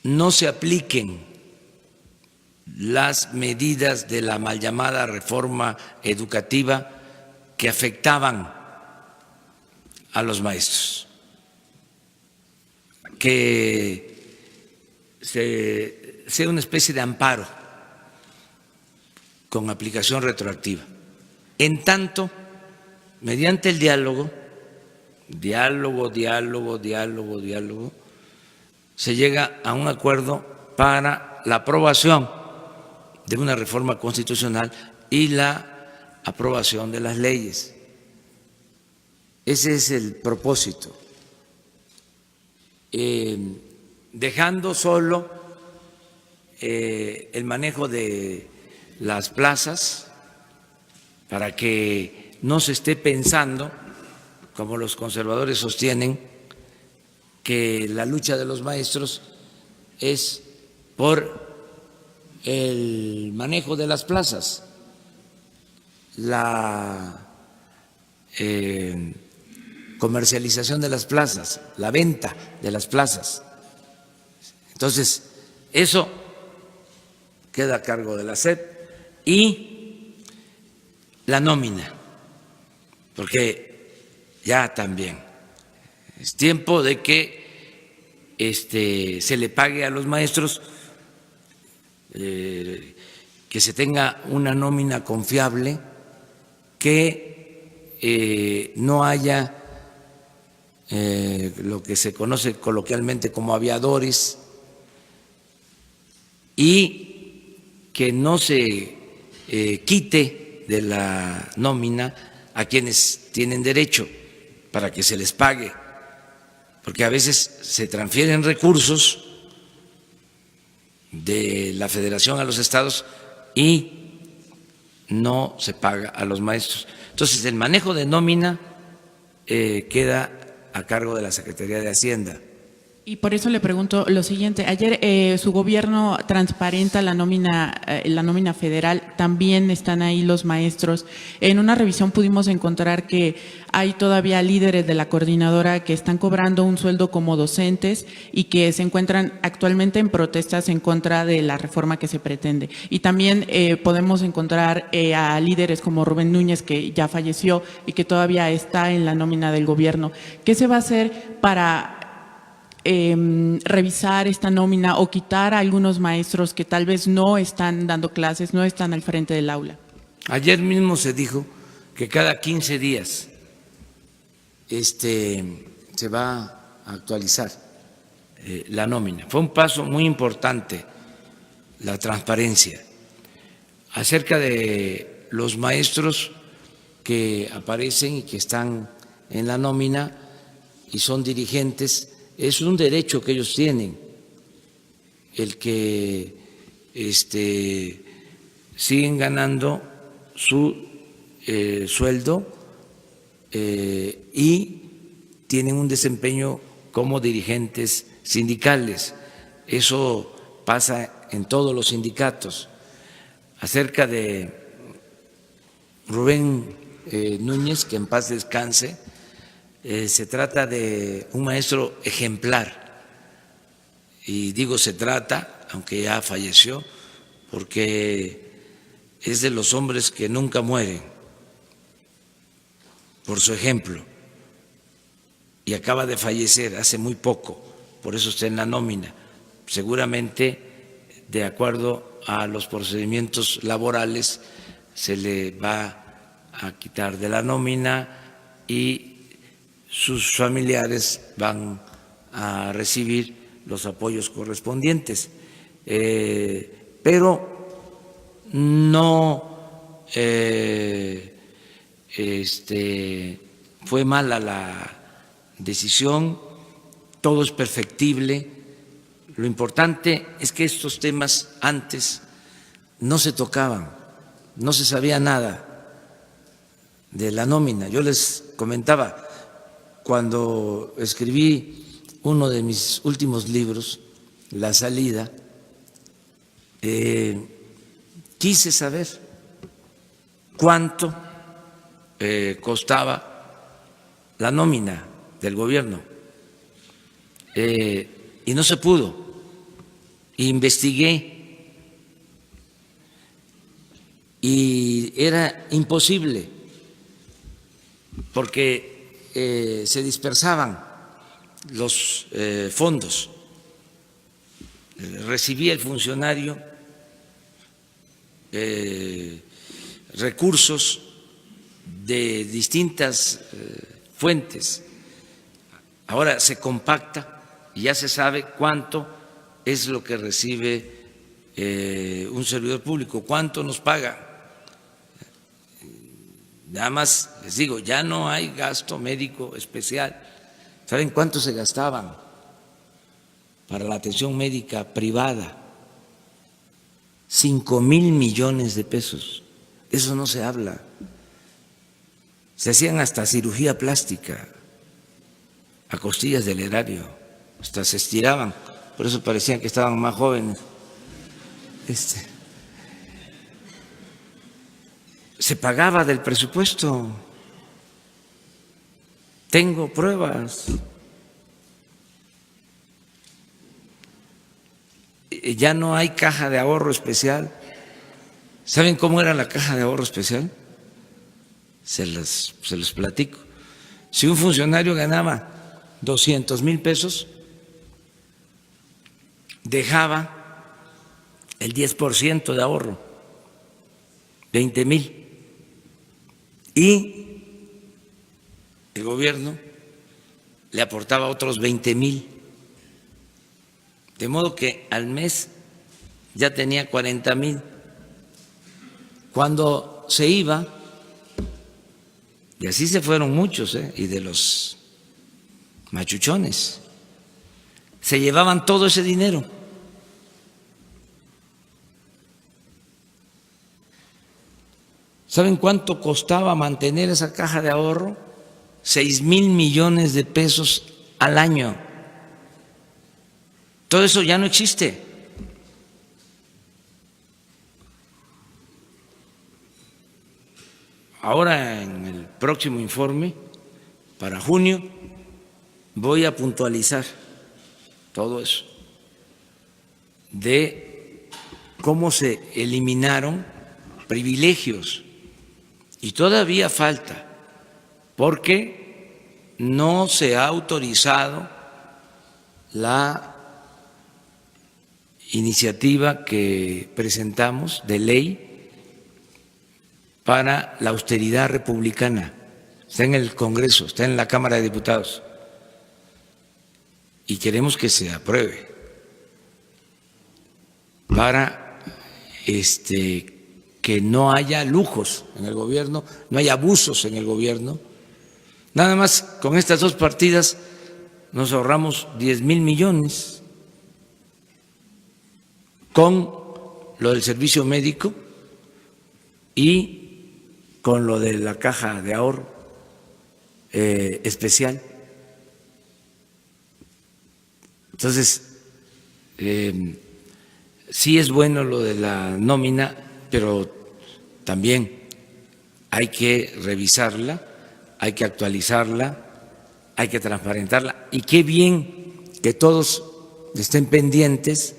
S1: no se apliquen las medidas de la mal llamada reforma educativa que afectaban a los maestros, que sea una especie de amparo con aplicación retroactiva. En tanto, mediante el diálogo, se llega a un acuerdo para la aprobación de una reforma constitucional y la aprobación de las leyes. Ese es el propósito. Dejando solo el manejo de las plazas para que no se esté pensando, como los conservadores sostienen, que la lucha de los maestros es por el manejo de las plazas, la comercialización de las plazas, la venta de las plazas. Entonces, eso queda a cargo de la SEP y la nómina, porque ya también es tiempo de que se le pague a los maestros, que se tenga una nómina confiable, que no haya lo que se conoce coloquialmente como aviadores y que no se quite de la nómina a quienes tienen derecho para que se les pague, porque a veces se transfieren recursos de la Federación a los estados y no se paga a los maestros. Entonces, el manejo de nómina queda a cargo de la Secretaría de Hacienda.
S6: Y por eso le pregunto lo siguiente. Ayer su gobierno transparenta la nómina federal, también están ahí los maestros. En una revisión pudimos encontrar que hay todavía líderes de la coordinadora que están cobrando un sueldo como docentes y que se encuentran actualmente en protestas en contra de la reforma que se pretende. Y también podemos encontrar a líderes como Rubén Núñez, que ya falleció y que todavía está en la nómina del gobierno. ¿Qué se va a hacer para revisar esta nómina o quitar a algunos maestros que tal vez no están dando clases, no están al frente del aula?
S1: Ayer mismo se dijo que cada 15 días se va a actualizar la nómina. Fue un paso muy importante la transparencia. Acerca de los maestros que aparecen y que están en la nómina y son dirigentes, es un derecho que ellos tienen, el que siguen ganando su sueldo y tienen un desempeño como dirigentes sindicales. Eso pasa en todos los sindicatos. Acerca de Rubén Núñez, que en paz descanse, se trata de un maestro ejemplar, y digo se trata, aunque ya falleció, porque es de los hombres que nunca mueren por su ejemplo, y acaba de fallecer hace muy poco, por eso está en la nómina, seguramente de acuerdo a los procedimientos laborales se le va a quitar de la nómina y sus familiares van a recibir los apoyos correspondientes, pero no fue mala la decisión, todo es perfectible. Lo importante es que estos temas antes no se tocaban, no se sabía nada de la nómina. Yo les comentaba, cuando escribí uno de mis últimos libros, La Salida, quise saber cuánto costaba la nómina del gobierno y no se pudo. Investigué y era imposible porque se dispersaban los fondos. Recibía el funcionario recursos de distintas fuentes. Ahora se compacta y ya se sabe cuánto es lo que recibe un servidor público, cuánto nos paga. Nada más les digo, ya no hay gasto médico especial. ¿Saben cuánto se gastaban para la atención médica privada? 5,000 millones de pesos. Eso no se habla. Se hacían hasta cirugía plástica a costillas del erario, hasta se estiraban, por eso parecían que estaban más jóvenes. Se pagaba del presupuesto. Tengo pruebas. Ya no hay caja de ahorro especial. ¿Saben cómo era la caja de ahorro especial? Se los platico. Si un funcionario ganaba 200,000 pesos, dejaba el 10% de ahorro, 20,000. Y el gobierno le aportaba otros 20,000. De modo que al mes ya tenía 40,000. Cuando se iba, y así se fueron muchos, y de los machuchones, se llevaban todo ese dinero. ¿Saben cuánto costaba mantener esa caja de ahorro? 6,000 millones de pesos al año. Todo eso ya no existe. Ahora, en el próximo informe, para junio, voy a puntualizar todo eso, de cómo se eliminaron privilegios. Y todavía falta, porque no se ha autorizado la iniciativa que presentamos de ley para la austeridad republicana. Está en el Congreso, está en la Cámara de Diputados y queremos que se apruebe para que no haya lujos en el gobierno, no haya abusos en el gobierno. Nada más con estas dos partidas nos ahorramos 10,000 millones con lo del servicio médico y con lo de la caja de ahorro especial. Entonces, sí es bueno lo de la nómina, pero también hay que revisarla, hay que actualizarla, hay que transparentarla. Y qué bien que todos estén pendientes,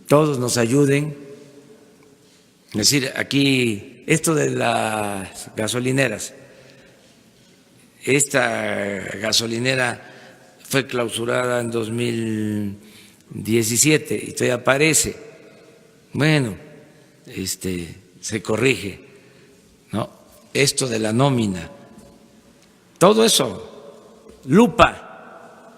S1: todos nos ayuden. Es decir, aquí esto de las gasolineras, esta gasolinera fue clausurada en 2017 y todavía aparece. Bueno, se corrige, ¿no? Esto de la nómina, todo eso, lupa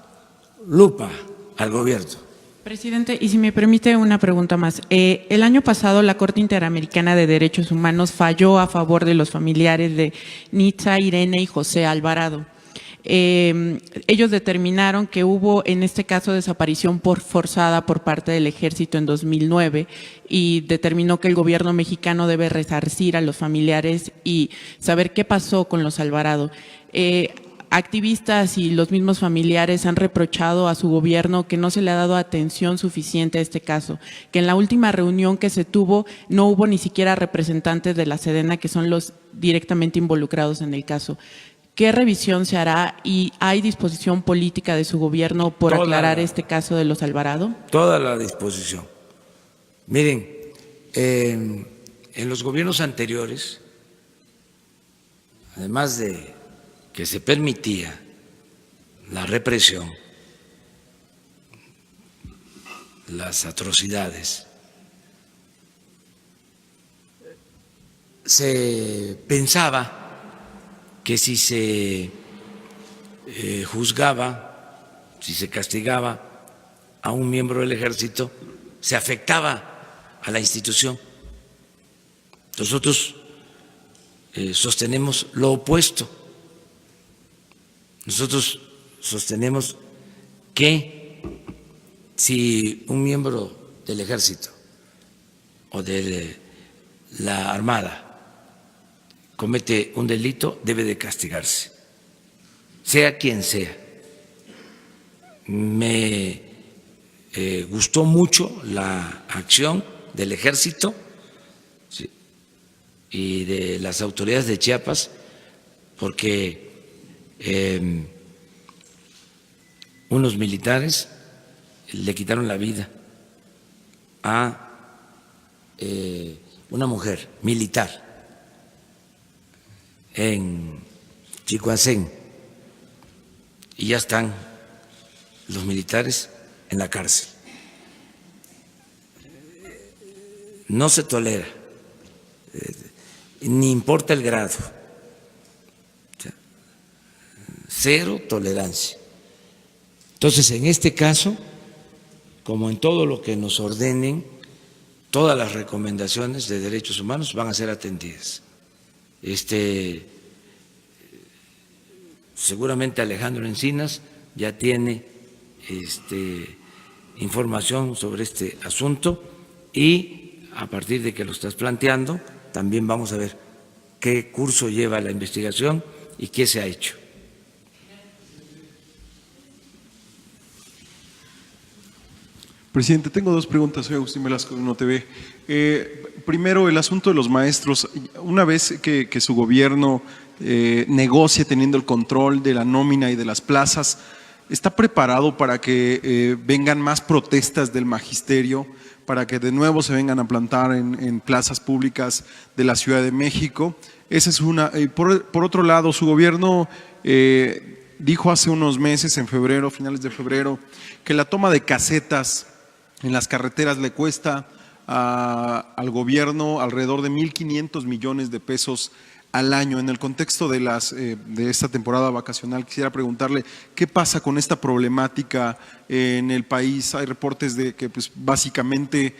S1: al gobierno.
S6: Presidente, y si me permite una pregunta más. El año pasado la Corte Interamericana de Derechos Humanos falló a favor de los familiares de Nitza, Irene y José Alvarado. ellos determinaron que hubo en este caso desaparición forzada por parte del ejército en 2009 y determinó que el gobierno mexicano debe resarcir a los familiares y saber qué pasó con los Alvarado. Activistas y los mismos familiares han reprochado a su gobierno que no se le ha dado atención suficiente a este caso, que en la última reunión que se tuvo no hubo ni siquiera representantes de la Sedena, que son los directamente involucrados en el caso. ¿Qué revisión se hará y hay disposición política de su gobierno por aclarar este caso de los Alvarado?
S1: Toda la disposición. Miren, en los gobiernos anteriores, además de que se permitía la represión, las atrocidades, se pensaba que si se juzgaba, si se castigaba a un miembro del ejército, se afectaba a la institución. Nosotros sostenemos lo opuesto. Nosotros sostenemos que si un miembro del ejército o de la Armada comete un delito, debe de castigarse, sea quien sea. Me gustó mucho la acción del ejército y de las autoridades de Chiapas, porque unos militares le quitaron la vida a una mujer militar en Chicoacén y ya están los militares en la cárcel. No se tolera, ni importa el grado. Cero tolerancia. Entonces, en este caso, como en todo lo que nos ordenen, todas las recomendaciones de derechos humanos van a ser atendidas. Seguramente Alejandro Encinas ya tiene información sobre este asunto y a partir de que lo estás planteando, también vamos a ver qué curso lleva la investigación y qué se ha hecho.
S7: Presidente, tengo dos preguntas. Soy Agustín Velasco de Uno TV. Primero, el asunto de los maestros. Una vez que su gobierno negocie teniendo el control de la nómina y de las plazas, ¿está preparado para que vengan más protestas del magisterio, para que de nuevo se vengan a plantar en plazas públicas de la Ciudad de México? Esa es una. Por otro lado, su gobierno dijo hace unos meses, en febrero, finales de febrero, que la toma de casetas en las carreteras le cuesta al gobierno alrededor de 1.500 millones de pesos al año. En el contexto de esta temporada vacacional, quisiera preguntarle qué pasa con esta problemática en el país. Hay reportes de que pues, básicamente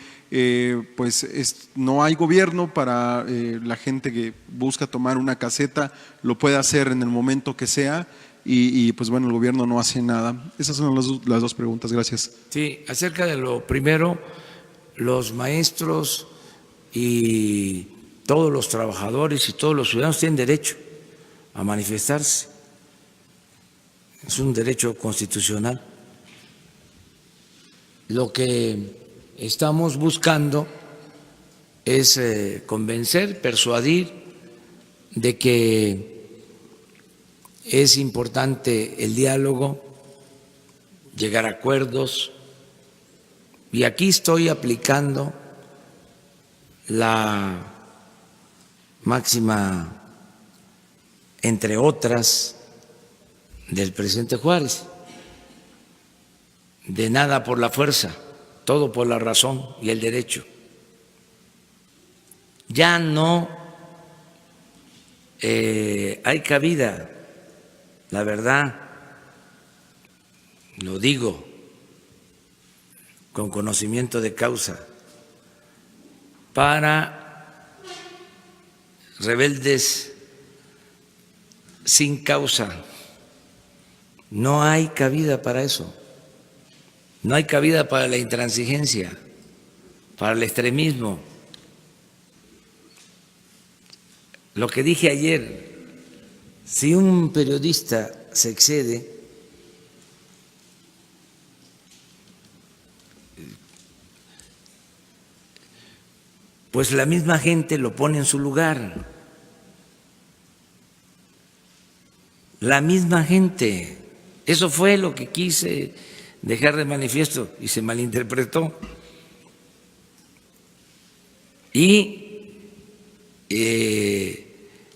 S7: no hay gobierno para la gente que busca tomar una caseta, lo puede hacer en el momento que sea. Y pues bueno, el gobierno no hace nada. Esas son las dos preguntas. Gracias.
S1: Sí, acerca de lo primero, los maestros y todos los trabajadores y todos los ciudadanos tienen derecho a manifestarse. Es un derecho constitucional. Lo que estamos buscando es convencer, persuadir de que es importante el diálogo, llegar a acuerdos, y aquí estoy aplicando la máxima, entre otras, del presidente Juárez: de nada por la fuerza, todo por la razón y el derecho. Ya no hay cabida, la verdad, lo digo con conocimiento de causa, para rebeldes sin causa, No hay cabida para eso. No hay cabida para la intransigencia, para el extremismo. Lo que dije ayer, si un periodista se excede, pues la misma gente lo pone en su lugar. La misma gente. Eso fue lo que quise dejar de manifiesto y se malinterpretó. Y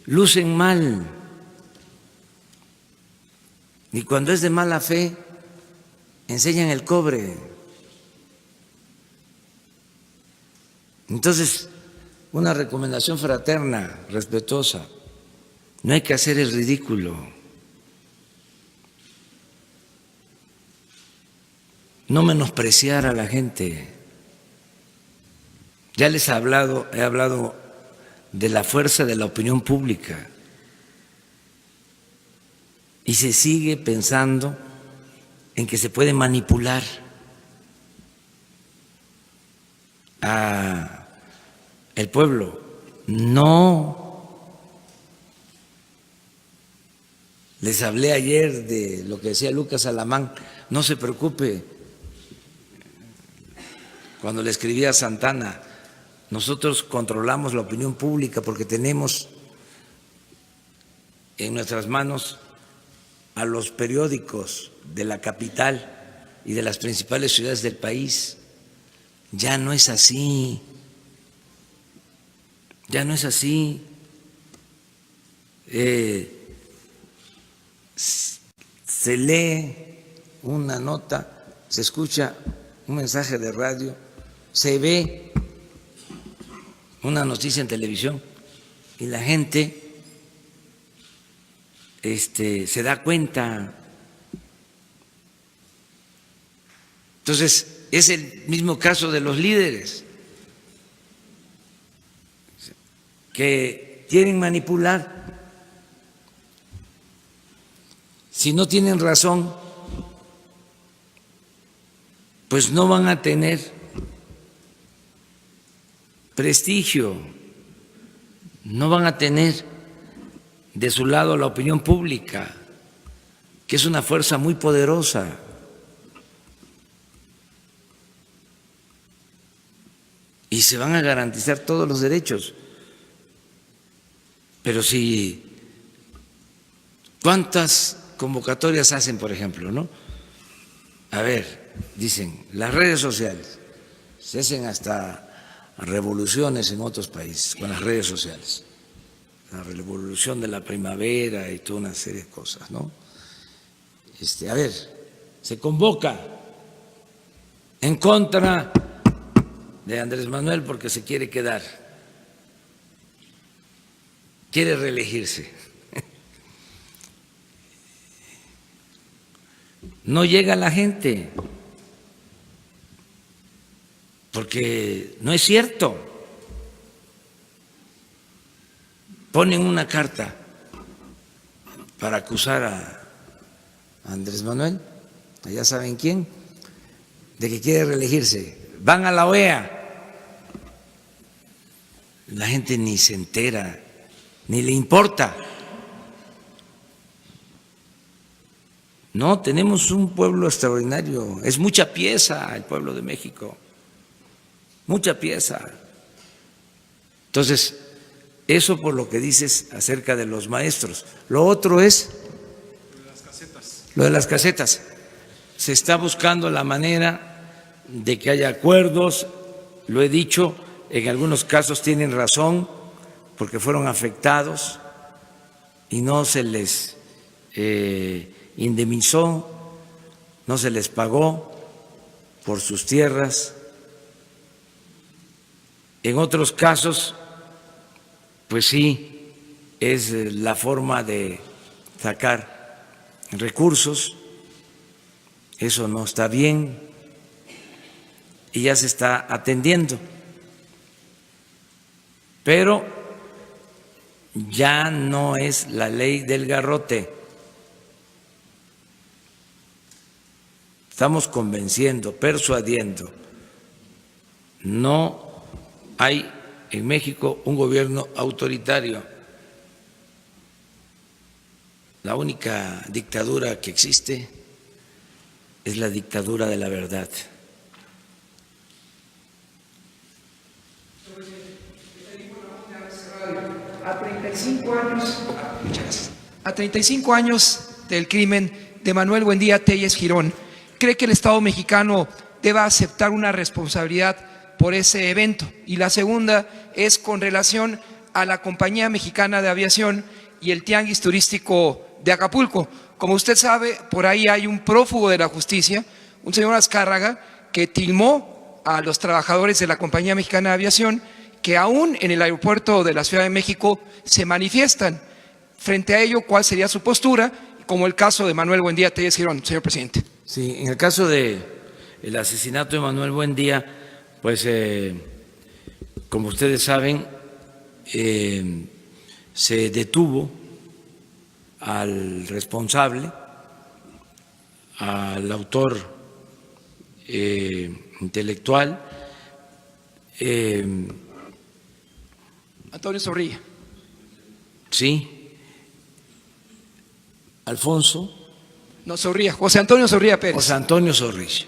S1: lucen mal. Y cuando es de mala fe, enseñan el cobre. Entonces, una recomendación fraterna, respetuosa, no hay que hacer el ridículo. No menospreciar a la gente. Ya les he hablado de la fuerza de la opinión pública. Y se sigue pensando en que se puede manipular a el pueblo. No. Les hablé ayer de lo que decía Lucas Alamán. No se preocupe. Cuando le escribía a Santana, nosotros controlamos la opinión pública porque tenemos en nuestras manos a los periódicos de la capital y de las principales ciudades del país. Ya no es así. Ya no es así. Se lee una nota, se escucha un mensaje de radio, se ve una noticia en televisión y la gente se da cuenta. Entonces, es el mismo caso de los líderes que quieren manipular. Si no tienen razón, pues no van a tener prestigio, no van a tener de su lado la opinión pública, que es una fuerza muy poderosa. Y se van a garantizar todos los derechos. Pero si, ¿cuántas convocatorias hacen, por ejemplo, no? A ver, dicen, las redes sociales, se hacen hasta revoluciones en otros países con las redes sociales. La revolución de la primavera y toda una serie de cosas, ¿no? A ver, se convoca en contra de Andrés Manuel porque se quiere quedar, quiere reelegirse. No llega la gente, porque no es cierto. Ponen una carta para acusar a Andrés Manuel, ya saben quién, de que quiere reelegirse. Van a la OEA. La gente ni se entera, ni le importa. No, tenemos un pueblo extraordinario. Es mucha pieza el pueblo de México. Mucha pieza. Entonces, eso por lo que dices acerca de los maestros. Lo otro es lo de las casetas. Se está buscando la manera de que haya acuerdos. Lo he dicho, en algunos casos tienen razón porque fueron afectados y no se les indemnizó, no se les pagó por sus tierras. En otros casos, pues sí, es la forma de sacar recursos, eso no está bien y ya se está atendiendo, pero ya no es la ley del garrote, estamos convenciendo, persuadiendo. No hay en México un gobierno autoritario. La única dictadura que existe es la dictadura de la verdad.
S8: A 35 años del crimen de Manuel Buendía Telles Girón, ¿cree que el Estado mexicano deba aceptar una responsabilidad por ese evento? Y la segunda es con relación a la Compañía Mexicana de Aviación y el Tianguis Turístico de Acapulco. Como usted sabe, por ahí hay un prófugo de la justicia, un señor Azcárraga, que tilmó a los trabajadores de la Compañía Mexicana de Aviación que aún en el aeropuerto de la Ciudad de México se manifiestan. Frente a ello, ¿cuál sería su postura? Como el caso de Manuel Buendía Telles Girón, señor presidente.
S1: Sí, en el caso del asesinato de Manuel Buendía, pues como ustedes saben, se detuvo al responsable, al autor intelectual,
S8: Antonio Zorrilla.
S1: sí, Alfonso.
S8: No, Zorrilla, José Antonio Zorrilla Pérez.
S1: José Antonio Zorrilla.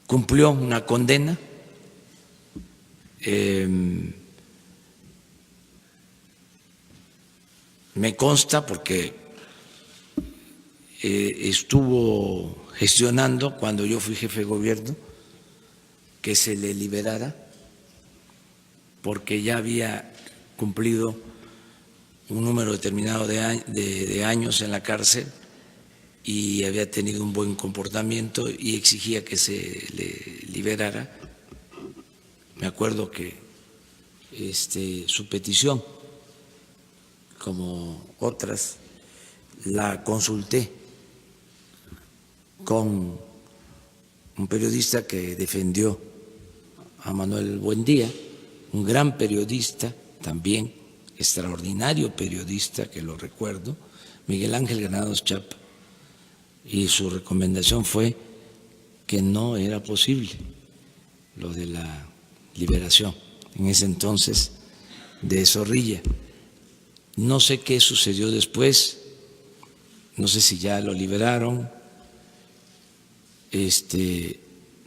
S1: Cumplió una condena. Me consta porque estuvo gestionando cuando yo fui jefe de gobierno que se le liberara porque ya había cumplido un número determinado de años en la cárcel y había tenido un buen comportamiento y exigía que se le liberara. Me acuerdo que su petición, como otras, la consulté con un periodista que defendió a Manuel Buendía, un gran periodista también, extraordinario periodista, que lo recuerdo, Miguel Ángel Granados Chapa, y su recomendación fue que no era posible lo de la liberación en ese entonces de Zorrilla. No sé qué sucedió después, no sé si ya lo liberaron,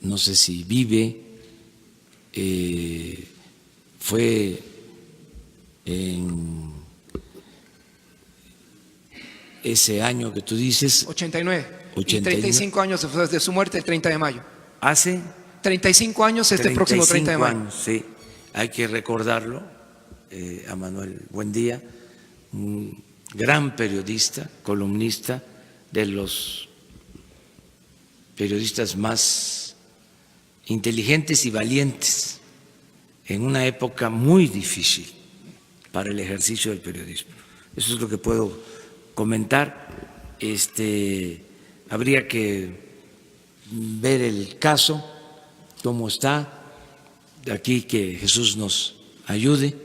S1: no sé si vive, fue en ese año que tú dices.
S8: 89.
S1: 89.
S8: Y 35 años después de su muerte, el 30 de mayo.
S1: Hace
S8: 35 años próximo 30 de mayo.
S1: Años, sí, hay que recordarlo, a Manuel Buendía, un gran periodista, columnista, de los periodistas más inteligentes y valientes en una época muy difícil para el ejercicio del periodismo. Eso es lo que puedo comentar. Habría que ver el caso, cómo está, de aquí que Jesús nos ayude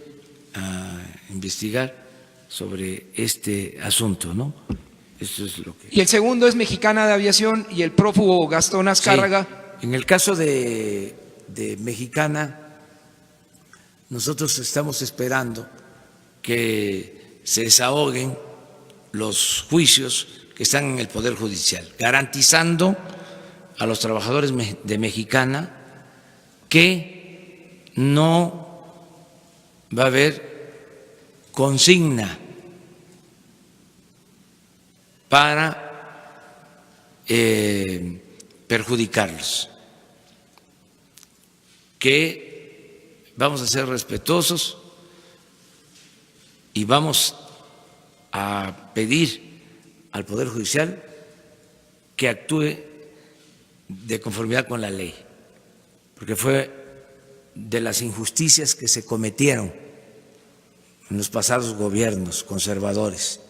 S1: a investigar sobre este asunto, ¿no? Eso es lo que...
S8: Y el segundo es Mexicana de Aviación y el prófugo Gastón Azcárraga.
S1: Sí. En el caso de Mexicana, nosotros estamos esperando que se desahoguen los juicios que están en el Poder Judicial, garantizando a los trabajadores de Mexicana que no va a haber consigna para perjudicarlos, que vamos a ser respetuosos y vamos a pedir al Poder Judicial que actúe de conformidad con la ley, porque fue de las injusticias que se cometieron en los pasados gobiernos conservadores.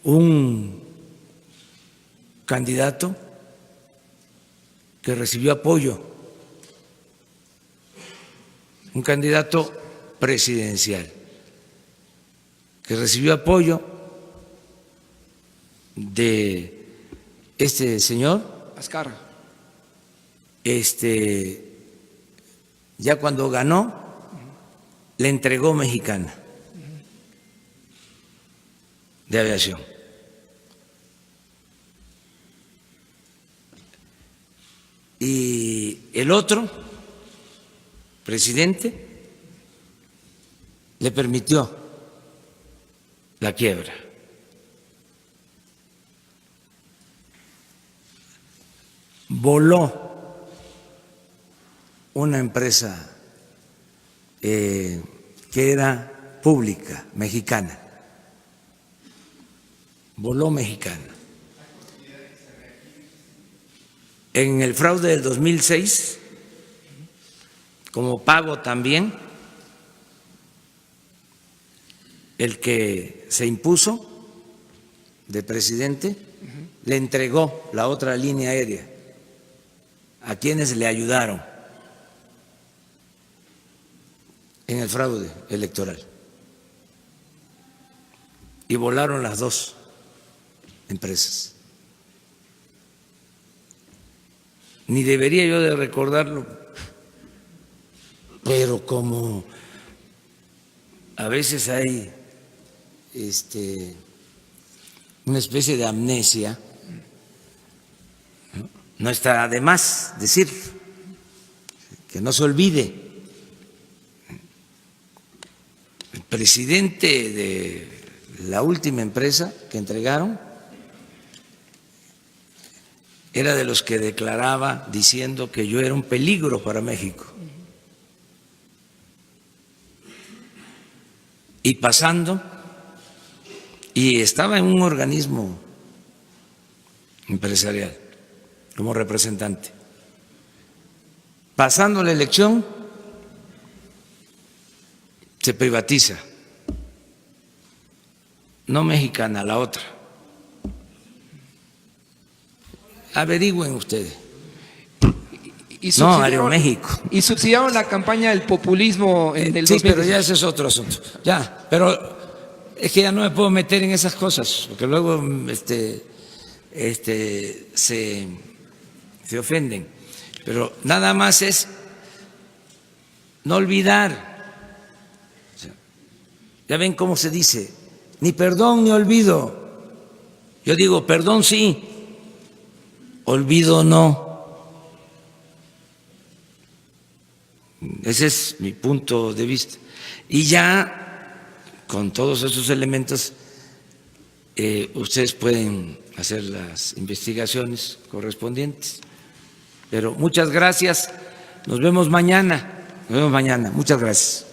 S1: Un candidato que recibió apoyo, un candidato presidencial que recibió apoyo de este señor,
S8: Azcárraga.
S1: ya cuando ganó, le entregó Mexicana de Aviación. Y el otro presidente le permitió la quiebra. Voló una empresa que era pública, mexicana. Voló Mexicana. En el fraude del 2006, como pago también, el que se impuso de presidente le entregó la otra línea aérea a quienes le ayudaron en el fraude electoral. Y volaron las dos empresas. Ni debería yo de recordarlo, pero como a veces hay una especie de amnesia, no está de más decir que no se olvide. El presidente de la última empresa que entregaron era de los que declaraba diciendo que yo era un peligro para México. Y pasando, y estaba en un organismo empresarial como representante. Pasando la elección, se privatiza. No Mexicana, la otra. Averigüen ustedes. No, Aeroméxico.
S8: Y subsidiaron la campaña del populismo en el
S1: Sí,
S8: 2018.
S1: pero ya ese es otro asunto. Ya, pero es que ya no me puedo meter en esas cosas, porque luego se ofenden. Pero nada más es no olvidar. O sea, ya ven cómo se dice, ni perdón ni olvido. Yo digo, perdón sí, olvido no. Ese es mi punto de vista. Y ya con todos esos elementos ustedes pueden hacer las investigaciones correspondientes. Pero muchas gracias. Nos vemos mañana. Nos vemos mañana. Muchas gracias.